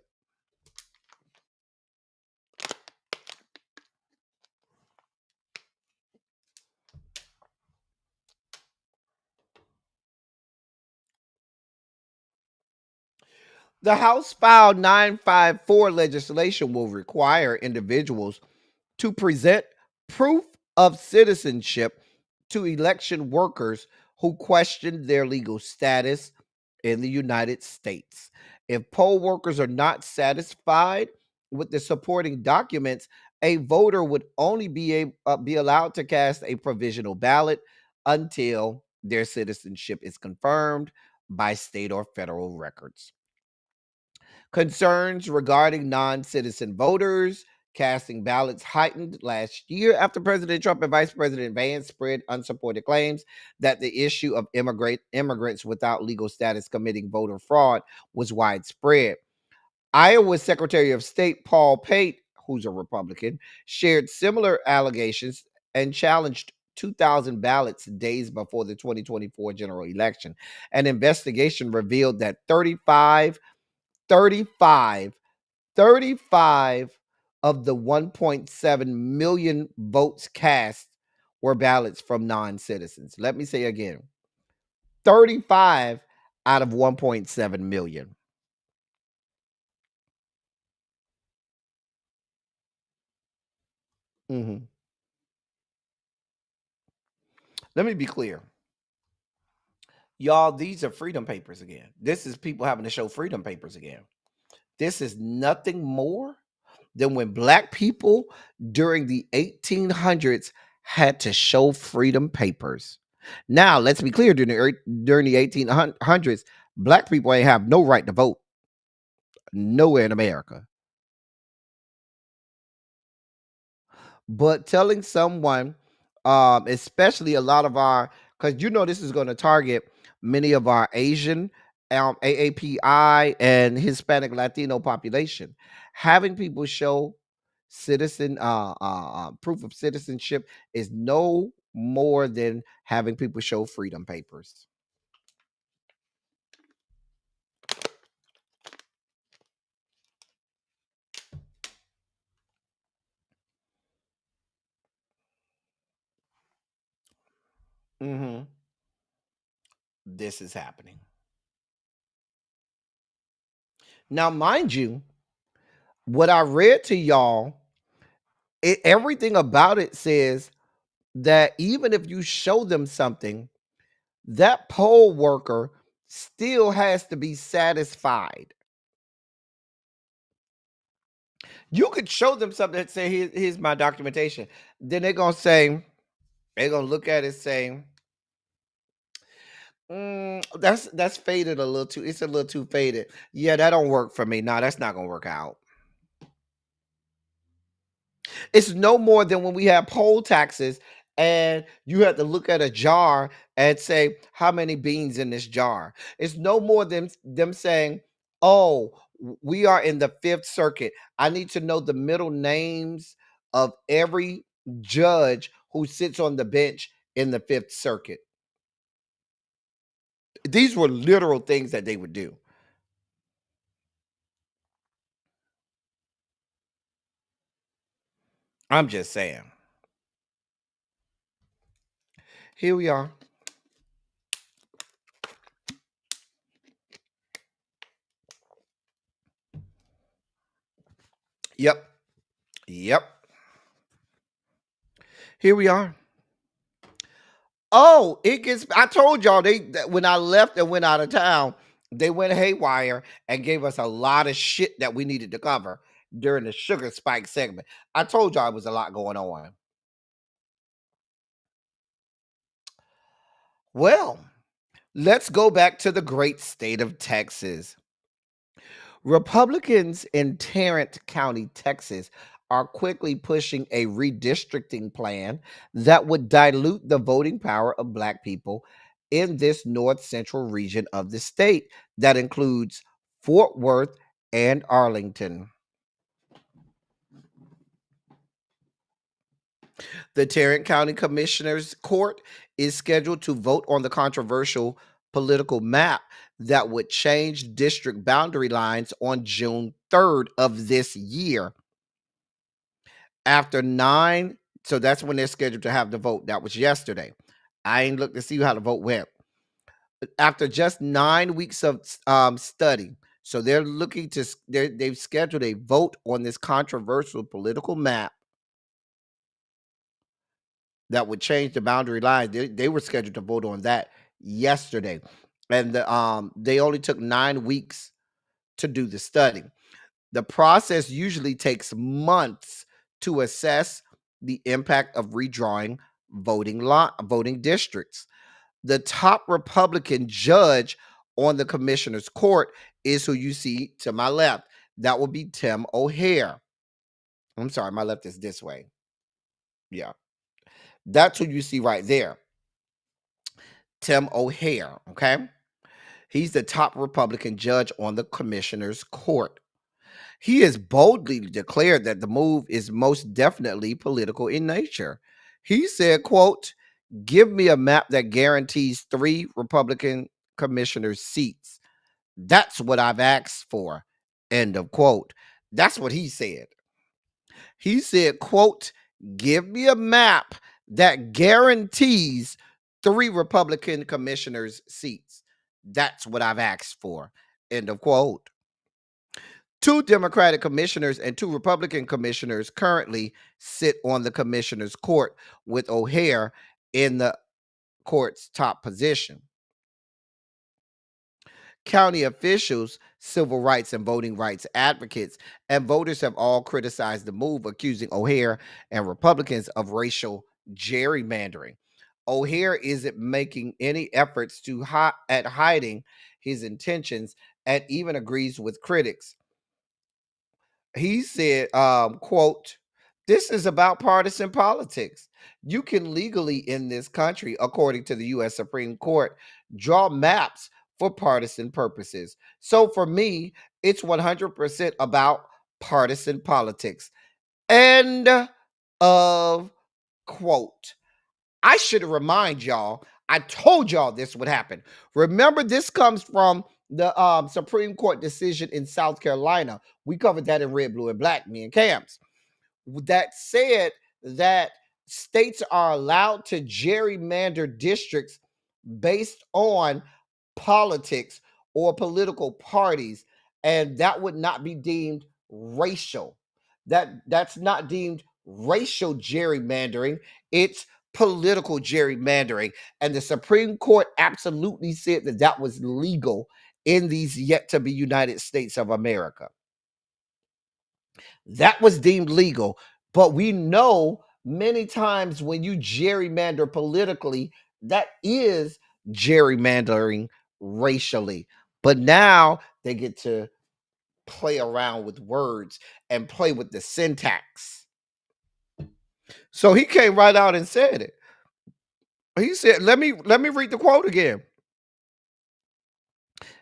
The House File 954 legislation will require individuals to present proof of citizenship to election workers who question their legal status in the United States. If poll workers are not satisfied with the supporting documents, a voter would only be allowed to cast a provisional ballot until their citizenship is confirmed by state or federal records. Concerns regarding non-citizen voters casting ballots heightened last year after President Trump and Vice President Vance spread unsupported claims that the issue of immigrants without legal status committing voter fraud was widespread. Iowa Secretary of State Paul Pate, who's a Republican, shared similar allegations and challenged 2,000 ballots days before the 2024 general election. An investigation revealed that 35 of the 1.7 million votes cast were ballots from non-citizens. Let me say again, 35 out of 1.7 million. Mhm. Let me be clear. Y'all, these are freedom papers again. This is people having to show freedom papers again. This is nothing more than when black people during the 1800s had to show freedom papers. Now, let's be clear, during the 1800s, black people ain't have no right to vote nowhere in America. But telling someone, especially a lot of our, because this is going to target many of our Asian, AAPI, and Hispanic Latino population, having people show proof of citizenship is no more than having people show freedom papers. Hmm. This is happening. Now, mind you, what I read to y'all, everything about it says that even if you show them something, that poll worker still has to be satisfied. You could show them something that say, here's my documentation. Then they're gonna look at it saying, that's faded a little too. It's a little too faded. Yeah, that don't work for me. No, that's not gonna work out. It's no more than when we have poll taxes and you have to look at a jar and say, how many beans in this jar? It's no more than them saying, oh, we are in the Fifth Circuit. I need to know the middle names of every judge who sits on the bench in the Fifth Circuit. These were literal things that they would do. I'm just saying. Here we are. Yep. Yep. Here we are. Oh, it gets. I told y'all when I left and went out of town, they went haywire and gave us a lot of shit that we needed to cover during the sugar spike segment. I told y'all it was a lot going on. Well, let's go back to the great state of Texas. Republicans in Tarrant County, Texas, are quickly pushing a redistricting plan that would dilute the voting power of Black people in this north central region of the state that includes Fort Worth and Arlington. The Tarrant County Commissioners Court is scheduled to vote on the controversial political map that would change district boundary lines on June 3rd of this year. After 9, so that's when they're scheduled to have the vote. That was yesterday. I ain't looked to see how the vote went. After just 9 weeks of study, so they're looking to they've scheduled a vote on this controversial political map that would change the boundary lines. They were scheduled to vote on that yesterday, and they only took 9 weeks to do the study. The process usually takes months to assess the impact of redrawing voting districts. The top Republican judge on the commissioner's court is who you see to my left. That will be Tim O'Hare. I'm sorry, my left is this way. Yeah. That's who you see right there. Tim O'Hare, okay? He's the top Republican judge on the commissioner's court. He has boldly declared that the move is most definitely political in nature. He said, quote, give me a map that guarantees 3 Republican commissioners' seats. That's what I've asked for. End of quote. That's what he said. He said, quote, give me a map that guarantees 3 Republican commissioners' seats. That's what I've asked for. End of quote. 2 Democratic commissioners and 2 Republican commissioners currently sit on the commissioner's court, with O'Hare in the court's top position. County officials, civil rights and voting rights advocates, and voters have all criticized the move, accusing O'Hare and Republicans of racial gerrymandering. O'Hare isn't making any efforts at hiding his intentions and even agrees with critics. He said, quote, this is about partisan politics. You can legally in this country, according to the U.S. Supreme Court, draw maps for partisan purposes. So for me, it's 100% about partisan politics. End of quote. I should remind y'all, I told y'all this would happen. Remember, this comes from the Supreme Court decision in South Carolina. We covered that in Red, Blue, and Black, me and Camps. That said that states are allowed to gerrymander districts based on politics or political parties, and that would not be deemed racial. That's not deemed racial gerrymandering. It's political gerrymandering, and the Supreme Court absolutely said that that was legal in these yet to be United States of America. That was deemed legal, but we know many times when you gerrymander politically, that is gerrymandering racially. But now they get to play around with words and play with the syntax. So he came right out and said it. He said, let me read the quote again.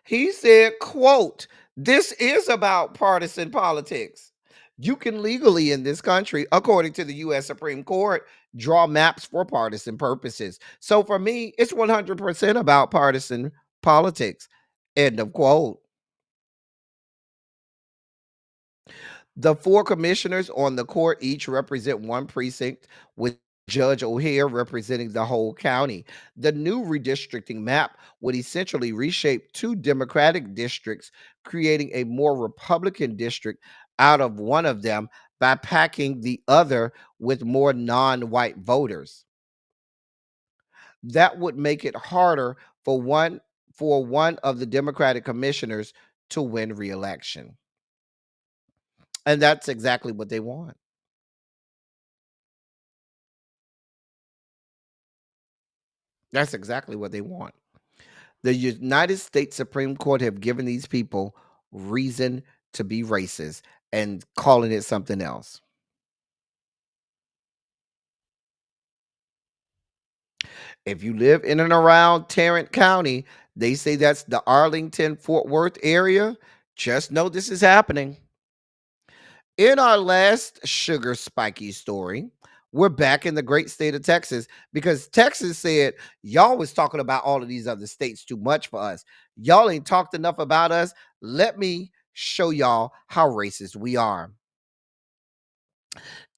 He said, quote, "This is about partisan politics. You can legally in this country, according to the US Supreme Court, draw maps for partisan purposes. So for me, it's 100% about partisan politics." End of quote. The four commissioners on the court each represent one precinct, with Judge O'Hare representing the whole county. The new redistricting map would essentially reshape two Democratic districts, creating a more Republican district out of one of them by packing the other with more non white voters. That would make it harder for one of the Democratic commissioners to win re-election. And that's exactly what they want. That's exactly what they want. The United States Supreme Court have given these people reason to be racist and calling it something else. If you live in and around Tarrant County, they say that's the Arlington Fort Worth area. Just know this is happening. In our last sugar spiky story, we're back in the great state of Texas because Texas said y'all was talking about all of these other states too much for us. Y'all ain't talked enough about us. Let me show y'all how racist we are.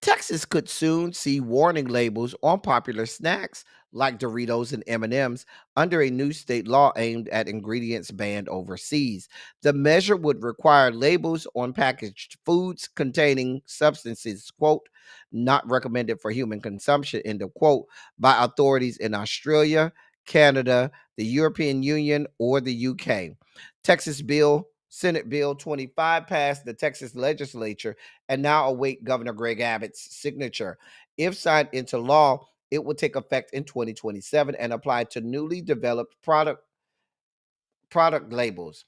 Texas could soon see warning labels on popular snacks like Doritos and M&Ms under a new state law aimed at ingredients banned overseas. The measure would require labels on packaged foods containing substances, quote, "not recommended for human consumption," end of quote, by authorities in Australia, Canada, the European Union, or the UK. Senate Bill 25 passed the Texas legislature and now await Governor Greg Abbott's signature. If signed into law, it will take effect in 2027 and apply to newly developed product labels.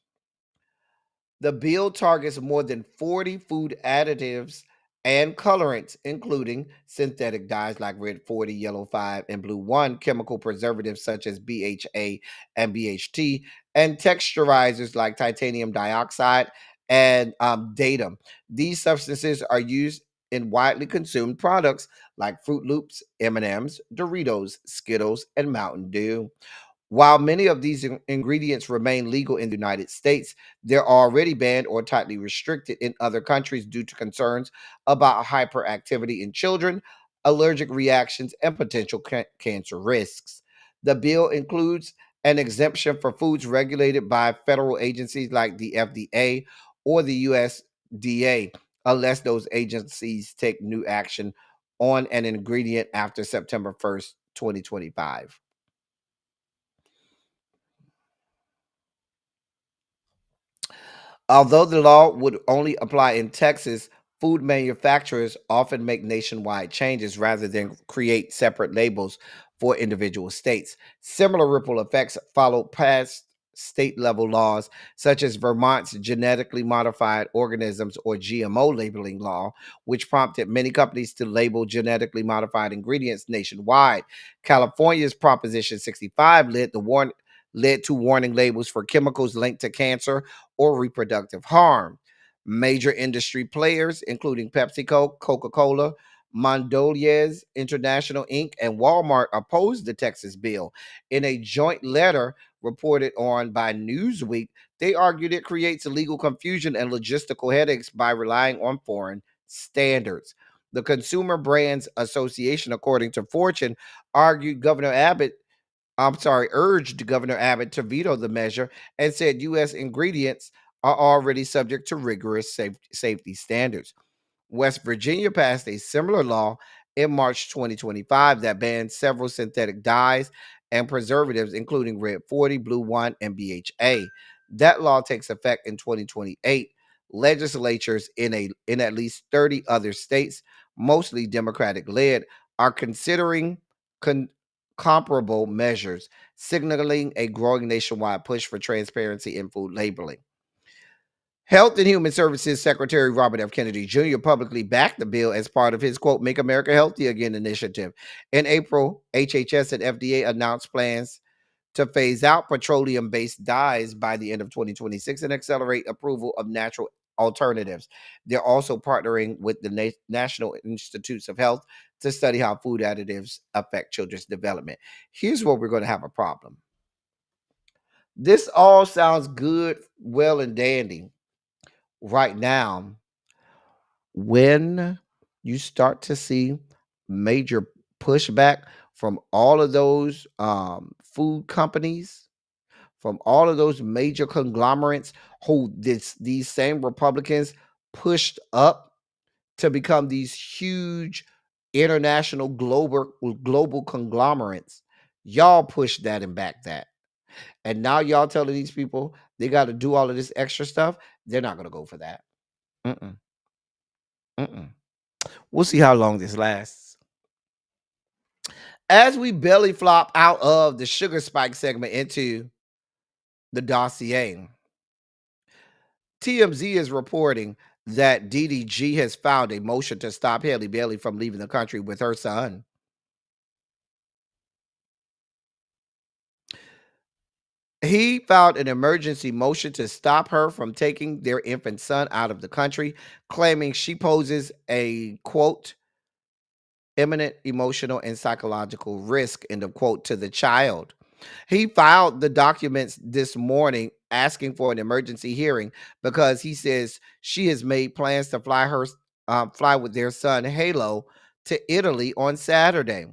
The bill targets more than 40 food additives and colorants, including synthetic dyes like Red 40, Yellow 5, and Blue 1, chemical preservatives such as BHA and BHT, and texturizers like titanium dioxide and datum. These substances are used in widely consumed products like Fruit Loops, M&Ms, Doritos, Skittles, and Mountain Dew. While many of these ingredients remain legal in the United States, they're already banned or tightly restricted in other countries due to concerns about hyperactivity in children, allergic reactions, and potential cancer risks. The bill includes an exemption for foods regulated by federal agencies like the FDA or the USDA, unless those agencies take new action on an ingredient after September 1st, 2025. Although the law would only apply in Texas, food manufacturers often make nationwide changes rather than create separate labels for individual states. Similar ripple effects followed past state level laws, such as Vermont's genetically modified organisms or GMO labeling law, which prompted many companies to label genetically modified ingredients nationwide. California's Proposition 65 led to warning labels for chemicals linked to cancer or reproductive harm. Major industry players, including PepsiCo, Coca-Cola, Mondelez International Inc., and Walmart, opposed the Texas bill. In a joint letter reported on by Newsweek, they argued it creates legal confusion and logistical headaches by relying on foreign standards. The Consumer Brands Association, according to Fortune, argued Governor Abbott urged Governor Abbott to veto the measure and said U.S. ingredients are already subject to rigorous safety standards. West Virginia passed a similar law in March 2025 that banned several synthetic dyes and preservatives, including Red 40, Blue 1, and BHA. That law takes effect in 2028. Legislatures in at least 30 other states, mostly Democratic led, are considering comparable measures, signaling a growing nationwide push for transparency in food labeling. Health and Human Services Secretary Robert F. Kennedy Jr. publicly backed the bill as part of his, quote, Make America Healthy Again initiative. In April, HHS and FDA announced plans to phase out petroleum-based dyes by the end of 2026 and accelerate approval of natural alternatives. They're also partnering with the National Institutes of Health to study how food additives affect children's development. Here's where we're going to have a problem. This all sounds good, well, and dandy right now. When you start to see major pushback from all of those food companies, from all of those major conglomerates who these same Republicans pushed up to become these huge international global conglomerates, y'all pushed that and backed that. And now y'all telling these people they got to do all of this extra stuff. They're not going to go for that. Mm-mm. Mm-mm. We'll see how long this lasts. As we belly flop out of the sugar spike segment into the dossier, TMZ is reporting that DDG has filed a motion to stop Haley Bailey from leaving the country with her son. He filed an emergency motion to stop her from taking their infant son out of the country, claiming she poses a, quote, imminent emotional and psychological risk, end of quote, to the child. He filed the documents this morning asking for an emergency hearing because he says she has made plans to fly with their son Halo to Italy on Saturday.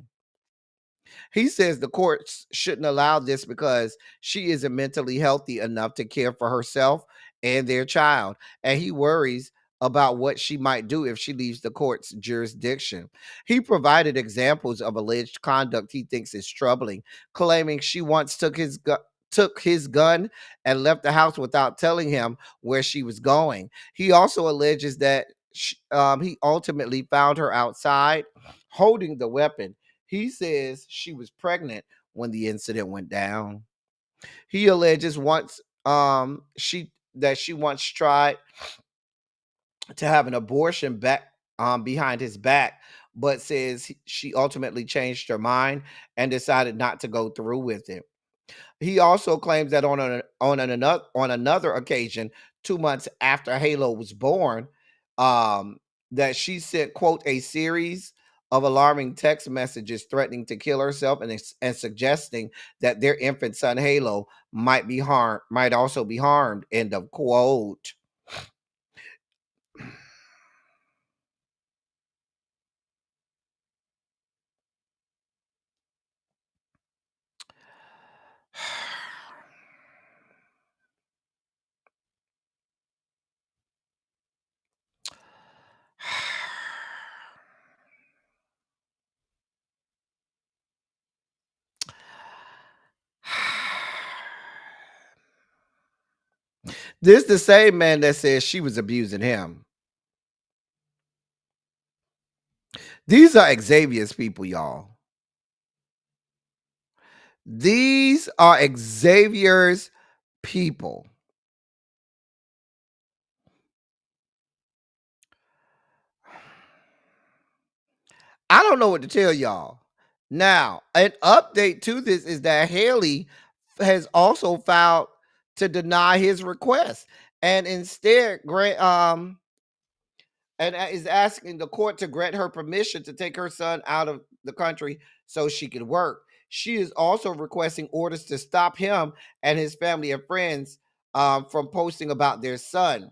He says the courts shouldn't allow this because she isn't mentally healthy enough to care for herself and their child, and he worries about what she might do if she leaves the court's jurisdiction. He provided examples of alleged conduct he thinks is troubling, claiming she once took his gun and left the house without telling him where she was going. He also alleges that he ultimately found her outside holding the weapon. He says she was pregnant when the incident went down. He alleges she once tried to have an abortion behind his back, but says she ultimately changed her mind and decided not to go through with it. He also claims that on another occasion, 2 months after Halo was born, that she sent, quote, a series of alarming text messages threatening to kill herself and suggesting that their infant son Halo might also be harmed, end of quote. This the same man that says she was abusing him. These are Xavier's people, y'all. These are Xavier's people. I don't know what to tell y'all. Now, an update to this is that Haley has also filed to deny his request and instead is asking the court to grant her permission to take her son out of the country so she can work. She is also requesting orders to stop him and his family and friends from posting about their son.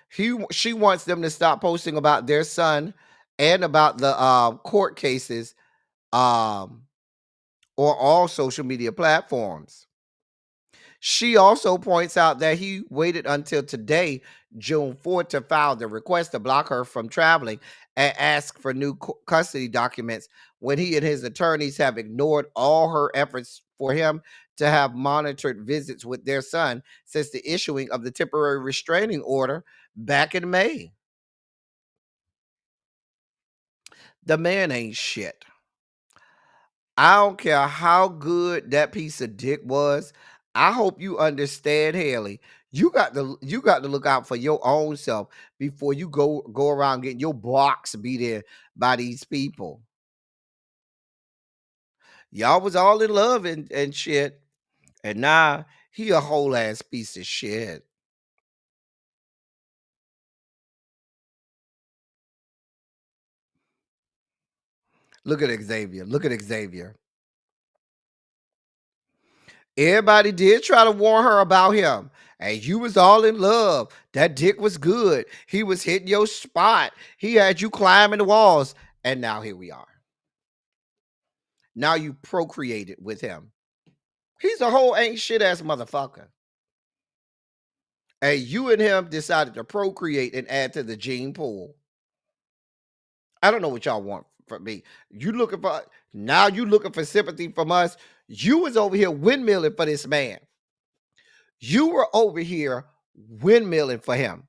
She wants them to stop posting about their son and about the court cases or all social media platforms. She also points out that he waited until today, June 4th, to file the request to block her from traveling and ask for new custody documents when he and his attorneys have ignored all her efforts for him to have monitored visits with their son since the issuing of the temporary restraining order back in May. The man ain't shit. I don't care how good that piece of dick was. I hope you understand, Haley. You got to look out for your own self before you go around getting your box beat in by these people. Y'all was all in love and shit, and now he a whole ass piece of shit. Look at Xavier. Look at Xavier. Everybody did try to warn her about him. And you was all in love. That dick was good. He was hitting your spot. He had you climbing the walls. And now here we are. Now you procreated with him. He's a whole ain't shit ass motherfucker. And you and him decided to procreate and add to the gene pool. I don't know what y'all want from me. You looking for sympathy from us. You was over here windmilling for this man. You were over here windmilling for him.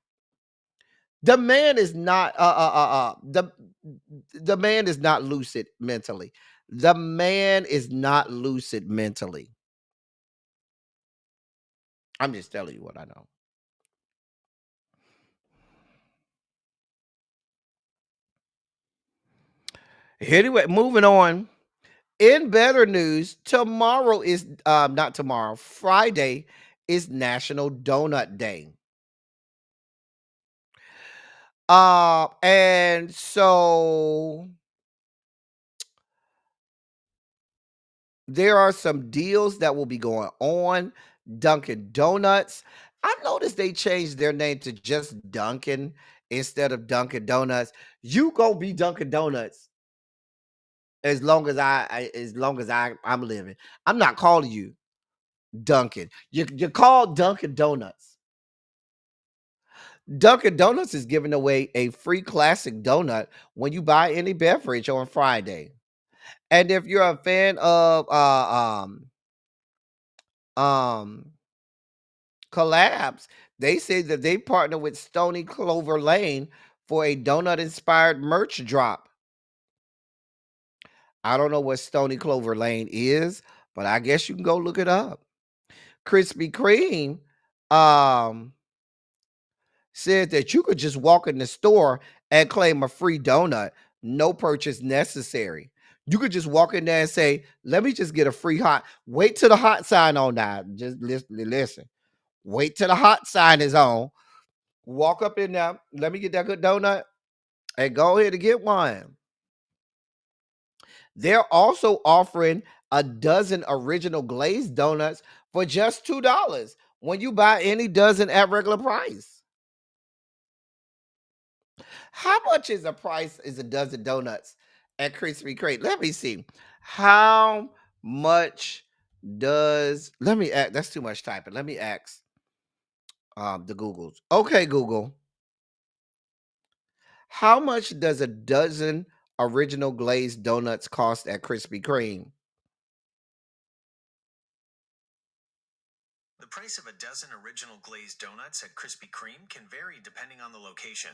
The man is not the man is not lucid mentally. The man is not lucid mentally. I'm just telling you what I know. Anyway, moving on. In better news, tomorrow is not tomorrow, Friday is National Donut Day. And so there are some deals that will be going on. Dunkin' Donuts. I noticed they changed their name to just Dunkin' instead of Dunkin' Donuts. You gonna be Dunkin' Donuts as long as I'm living. I'm not calling you Dunkin'. You're called Dunkin' Donuts. Dunkin' Donuts is giving away a free classic donut when you buy any beverage on Friday. And if you're a fan of collabs, they say that they partner with Stony Clover Lane for a donut inspired merch drop. I don't know what Stony Clover Lane is, but I guess you can go look it up. Krispy Kreme said that you could just walk in the store and claim a free donut, no purchase necessary. You could just walk in there and say, let me just get a free hot. Wait till the hot sign on now. Just listen. Wait till the hot sign is on. Walk up in there. Let me get that good donut and go ahead and get one. They're also offering a dozen original glazed donuts for just $2 when you buy any dozen at regular price. How much is a dozen donuts at Krispy Kreme? Let me see. How much let me ask, that's too much typing. Let me ask the Googles. Okay, Google. How much does a dozen original glazed donuts cost at Krispy Kreme? The price of a dozen original glazed donuts at Krispy Kreme can vary depending on the location.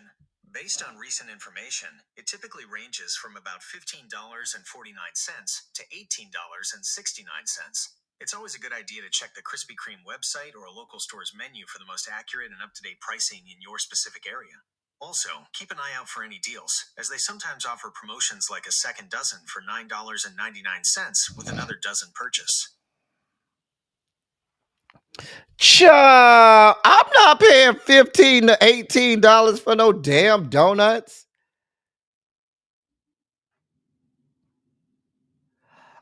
Based on recent information, it typically ranges from about $15.49 to $18.69. It's always a good idea to check the Krispy Kreme website or a local store's menu for the most accurate and up-to-date pricing in your specific area. Also, keep an eye out for any deals, as they sometimes offer promotions like a second dozen for $9.99 with another dozen purchase. Child, I'm not paying $15 to $18 for no damn donuts.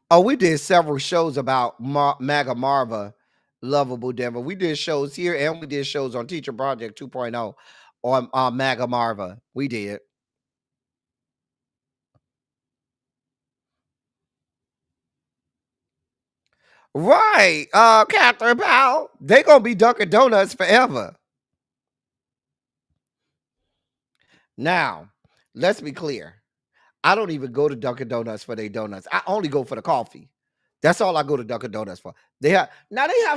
Oh, we did several shows about MAGA Marva, Lovable Denver. We did shows here and we did shows on Teacher Project 2.0 on MAGA Marva. We did. Right, Catherine Powell. They gonna be Dunkin' Donuts forever. Now, let's be clear. I don't even go to Dunkin' Donuts for their donuts. I only go for the coffee. That's all I go to Dunkin' Donuts for. They have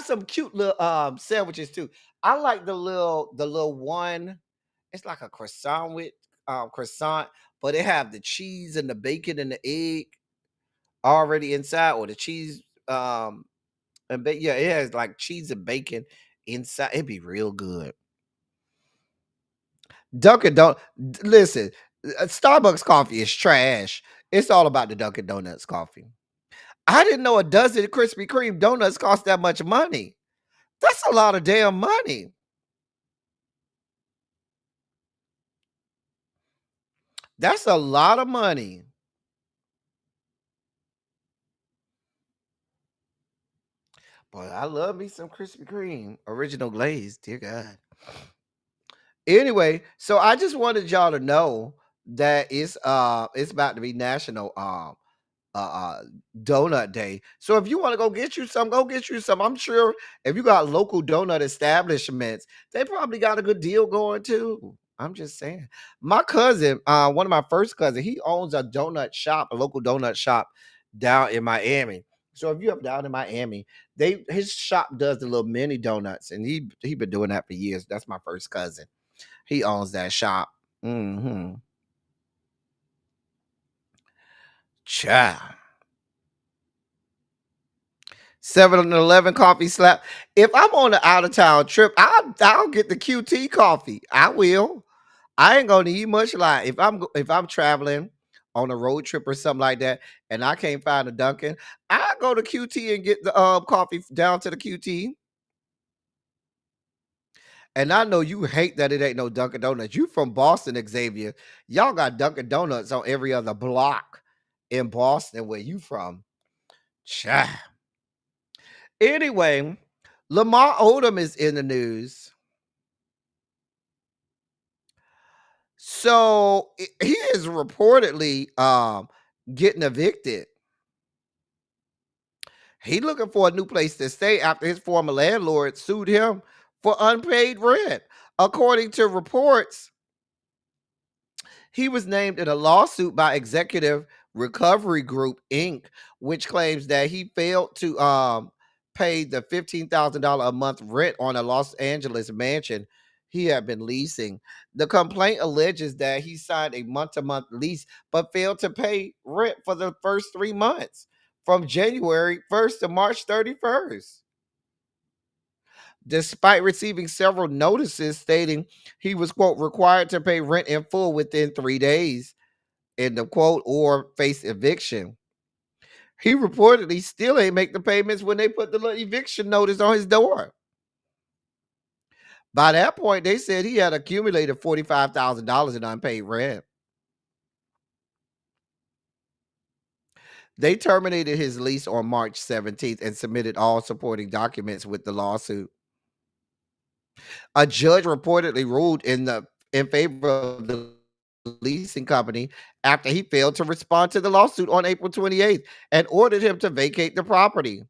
some cute little sandwiches too. I like the little one. It's like a croissant, but they have the cheese and the bacon and the egg already inside, or the cheese And yeah, it has like cheese and bacon inside. It'd be real good. Dunkin' don't listen. Starbucks coffee is trash. It's all about the Dunkin' Donuts coffee. I didn't know a dozen Krispy Kreme donuts cost that much money. That's a lot of damn money. That's a lot of money. Boy, I love me some Krispy Kreme original glaze. Dear God. Anyway, so I just wanted y'all to know that it's about to be National uh, uh donut day. So if you want to go get you some, go get you some. I'm sure if you got local donut establishments, they probably got a good deal going too. I'm just saying. My cousin, one of my first cousins, he owns a donut shop, a local donut shop down in Miami. So if you're up down in Miami, his shop does the little mini donuts, and he been doing that for years. That's my first cousin. He owns that shop. Mm-hmm. Child. 7-Eleven coffee slap. If I'm on an out of town trip, I'll get the QT coffee. I will. I ain't gonna need much lie. If I'm traveling on a road trip or something like that, and I can't find a Dunkin', I go to QT and get the coffee down to the QT. And I know you hate that it ain't no Dunkin' Donuts. You from Boston, Xavier. Y'all got Dunkin' Donuts on every other block in Boston where you from. Child. Anyway, Lamar Odom is in the news. So he is reportedly getting evicted. He looking for a new place to stay after his former landlord sued him for unpaid rent. According to reports, he was named in a lawsuit by Executive Recovery Group Inc., which claims that he failed to pay the $15,000 a month rent on a Los Angeles mansion he had been leasing. The complaint alleges that he signed a month-to-month lease but failed to pay rent for the first 3 months from January 1st to March 31st. Despite receiving several notices stating he was, quote, required to pay rent in full within 3 days, in the quote, or face eviction. He reportedly still ain't make the payments when they put the little eviction notice on his door. By that point, they said he had accumulated $45,000 in unpaid rent. They terminated his lease on March 17th and submitted all supporting documents with the lawsuit. A judge reportedly ruled in favor of the leasing company after he failed to respond to the lawsuit on April 28th and ordered him to vacate the property.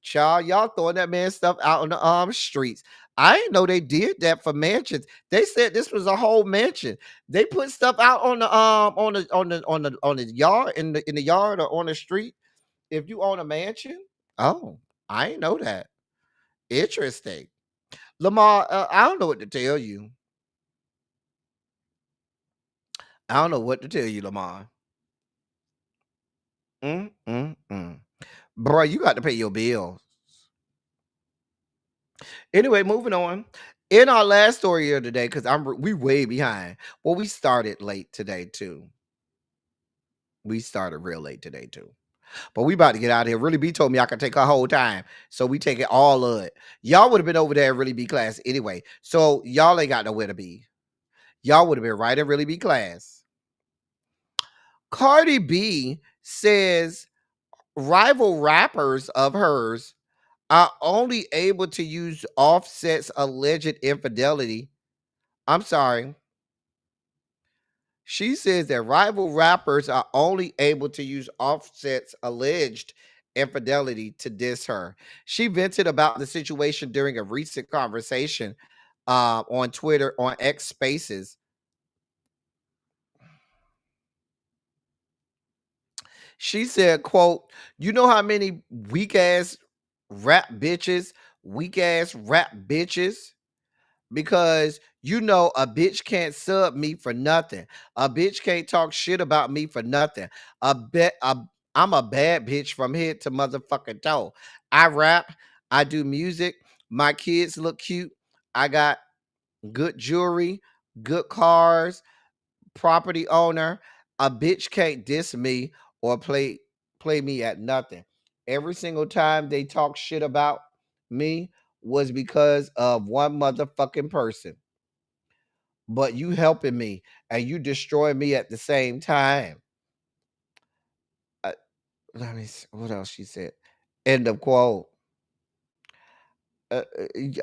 Child, y'all throwing that man stuff out on the streets. I didn't know they did that for mansions. They said this was a whole mansion. They put stuff out on the yard in the yard or on the street. If you own a mansion, oh, I didn't know that. Interesting, Lamar. I don't know what to tell you. I don't know what to tell you, Lamar. Bro, you got to pay your bills. Anyway, moving on. In our last story here today, because we way behind. Well, we started late today too. We started real late today too. But we about to get out of here. Really B told me I could take her whole time. So we take it all of it. Y'all would have been over there at Really B class anyway. So y'all ain't got nowhere to be. Y'all would have been right at Really B class. Cardi B says rival rappers of hers are only able to use Offset's alleged infidelity. I'm sorry. She says that rival rappers are only able to use Offset's alleged infidelity to diss her. She vented about the situation during a recent conversation on Twitter on X Spaces. She said, quote, you know how many weak ass rap bitches, because you know a bitch can't sub me for nothing. A bitch can't talk shit about me for nothing. I'm a bad bitch from head to motherfucking toe. I rap. I do music. My kids look cute. I got good jewelry, good cars, property owner. A bitch can't diss me or play me at nothing. Every single time they talk shit about me was because of one motherfucking person. But you helping me and you destroy me at the same time. Uh, Let me see what else she said. End of quote. Yeah,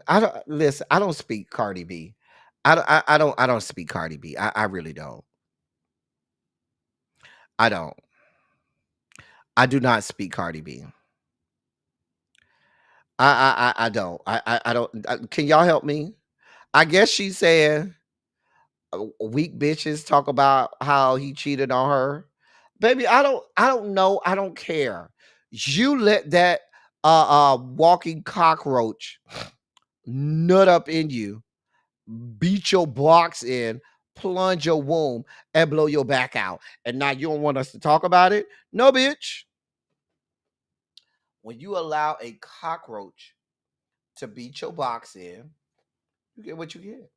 I don't listen. I don't speak Cardi B. I don't speak Cardi B. I really don't. I don't. I do not speak Cardi B. I don't. I don't. Can y'all help me? I guess she's saying weak bitches talk about how he cheated on her. Baby, I don't know. I don't care. You let that walking cockroach nut up in you, beat your blocks in, plunge your womb, and blow your back out. And now you don't want us to talk about it? No, bitch. When you allow a cockroach to beat your box in, you get what you get.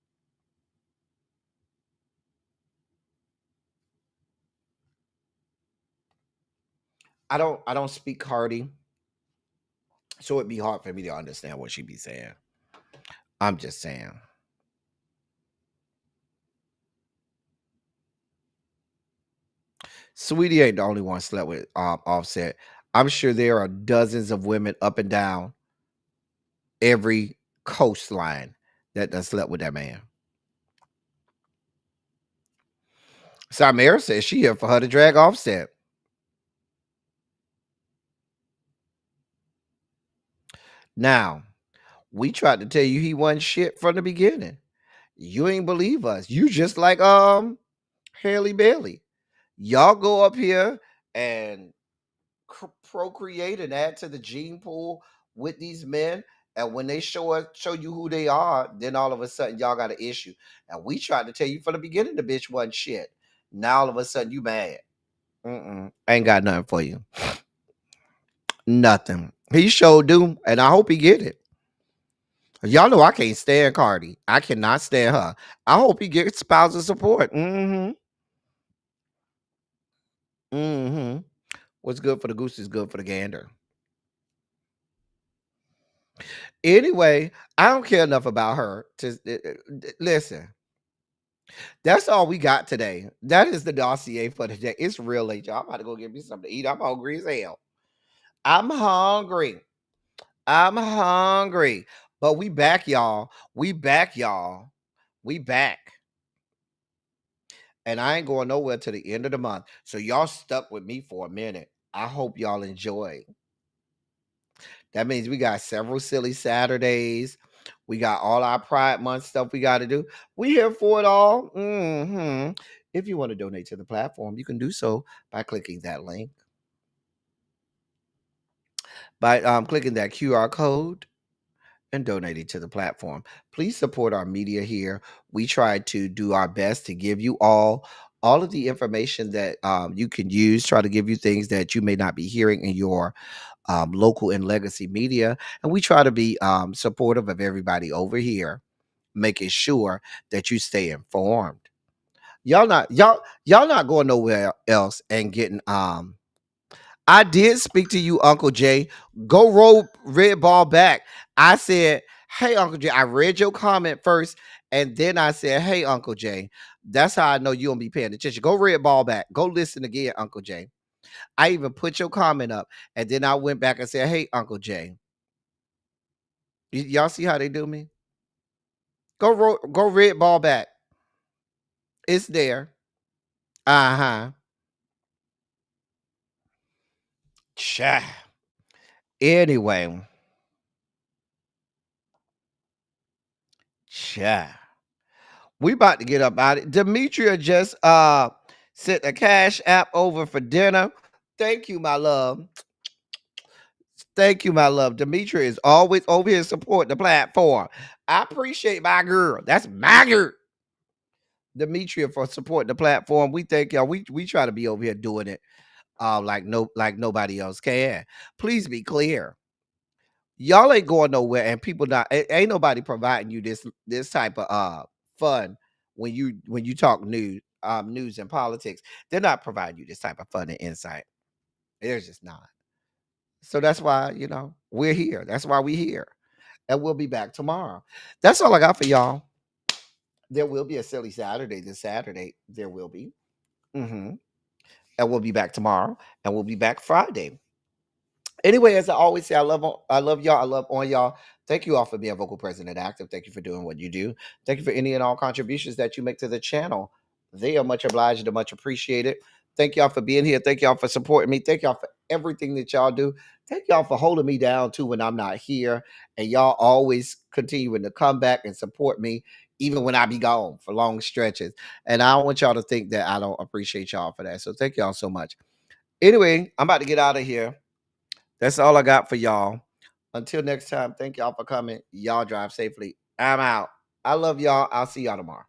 I don't speak Cardi, so it'd be hard for me to understand what she be saying. I'm just saying. Sweetie ain't the only one slept with Offset. I'm sure there are dozens of women up and down every coastline that done slept with that man. Samara says she here for her to drag Offset. Now, we tried to tell you he wasn't shit from the beginning. You ain't believe us. You just like Haley Bailey. Y'all go up here and procreate and add to the gene pool with these men. And when they show you who they are, then all of a sudden y'all got an issue. And we tried to tell you from the beginning the bitch wasn't shit. Now all of a sudden you mad. Ain't got nothing for you. Nothing. He sure do, and I hope he get it. Y'all know I can't stand Cardi. I cannot stand her. I hope he gets spousal support. Mm-hmm. What's good for the goose is good for the gander. Anyway, I don't care enough about her to listen. That's all we got today. That is the dossier for today. It's real late, y'all. I'm about to go get me something to eat. I'm hungry as hell. I'm hungry. I'm hungry. But we back, y'all. We back, y'all. We back. And I ain't going nowhere till the end of the month. So y'all stuck with me for a minute. I hope y'all enjoy. That means we got several silly Saturdays. We got all our Pride Month stuff we got to do. We here for it all. If you want to donate to the platform, you can do so by clicking that link. By clicking that QR code and donating to the platform. Please support our media here. We try to do our best to give you all of the information that you can use, try to give you things that you may not be hearing in your local and legacy media. And we try to be supportive of everybody over here, making sure that you stay informed. Y'all not going nowhere else and getting I did speak to you, Uncle Jay. Go roll red ball back. I said, hey, Uncle Jay, I read your comment first, and then I said, hey, Uncle Jay. That's how I know you don't be paying attention. Go red ball back. Go listen again, Uncle Jay. I even put your comment up, and then I went back and said, hey, Uncle Jay. Y'all see how they do me? Go red ball back. It's there. Uh-huh. Cha. Anyway. Cha. We about to get up out of it. Demetria just sent a cash app over for dinner. Thank you, my love. Thank you, my love. Demetria is always over here supporting the platform. I appreciate my girl. That's my girl. Demetria for supporting the platform. We thank y'all. We try to be over here doing it. like nobody else can. Please be clear. Y'all ain't going nowhere, and people not ain't nobody providing you this type of fun when you talk news and politics. They're not providing you this type of fun and insight. They're just not. So that's why we're here. That's why we're here, and we'll be back tomorrow. That's all I got for y'all. There will be a silly Saturday this Saturday. There will be. And we'll be back tomorrow, and we'll be back Friday. Anyway, as I always say, I love y'all. I love on y'all. Thank you all for being vocal, present, and active. Thank you for doing what you do. Thank you for any and all contributions that you make to the channel. They are much obliged and much appreciated. Thank y'all for being here. Thank y'all for supporting me. Thank y'all for everything that y'all do. Thank y'all for holding me down too when I'm not here. And y'all always continuing to come back and support me, even when I be gone for long stretches. And I don't want y'all to think that I don't appreciate y'all for that. So thank y'all so much. Anyway, I'm about to get out of here. That's all I got for y'all. Until next time, thank y'all for coming. Y'all drive safely. I'm out. I love y'all. I'll see y'all tomorrow.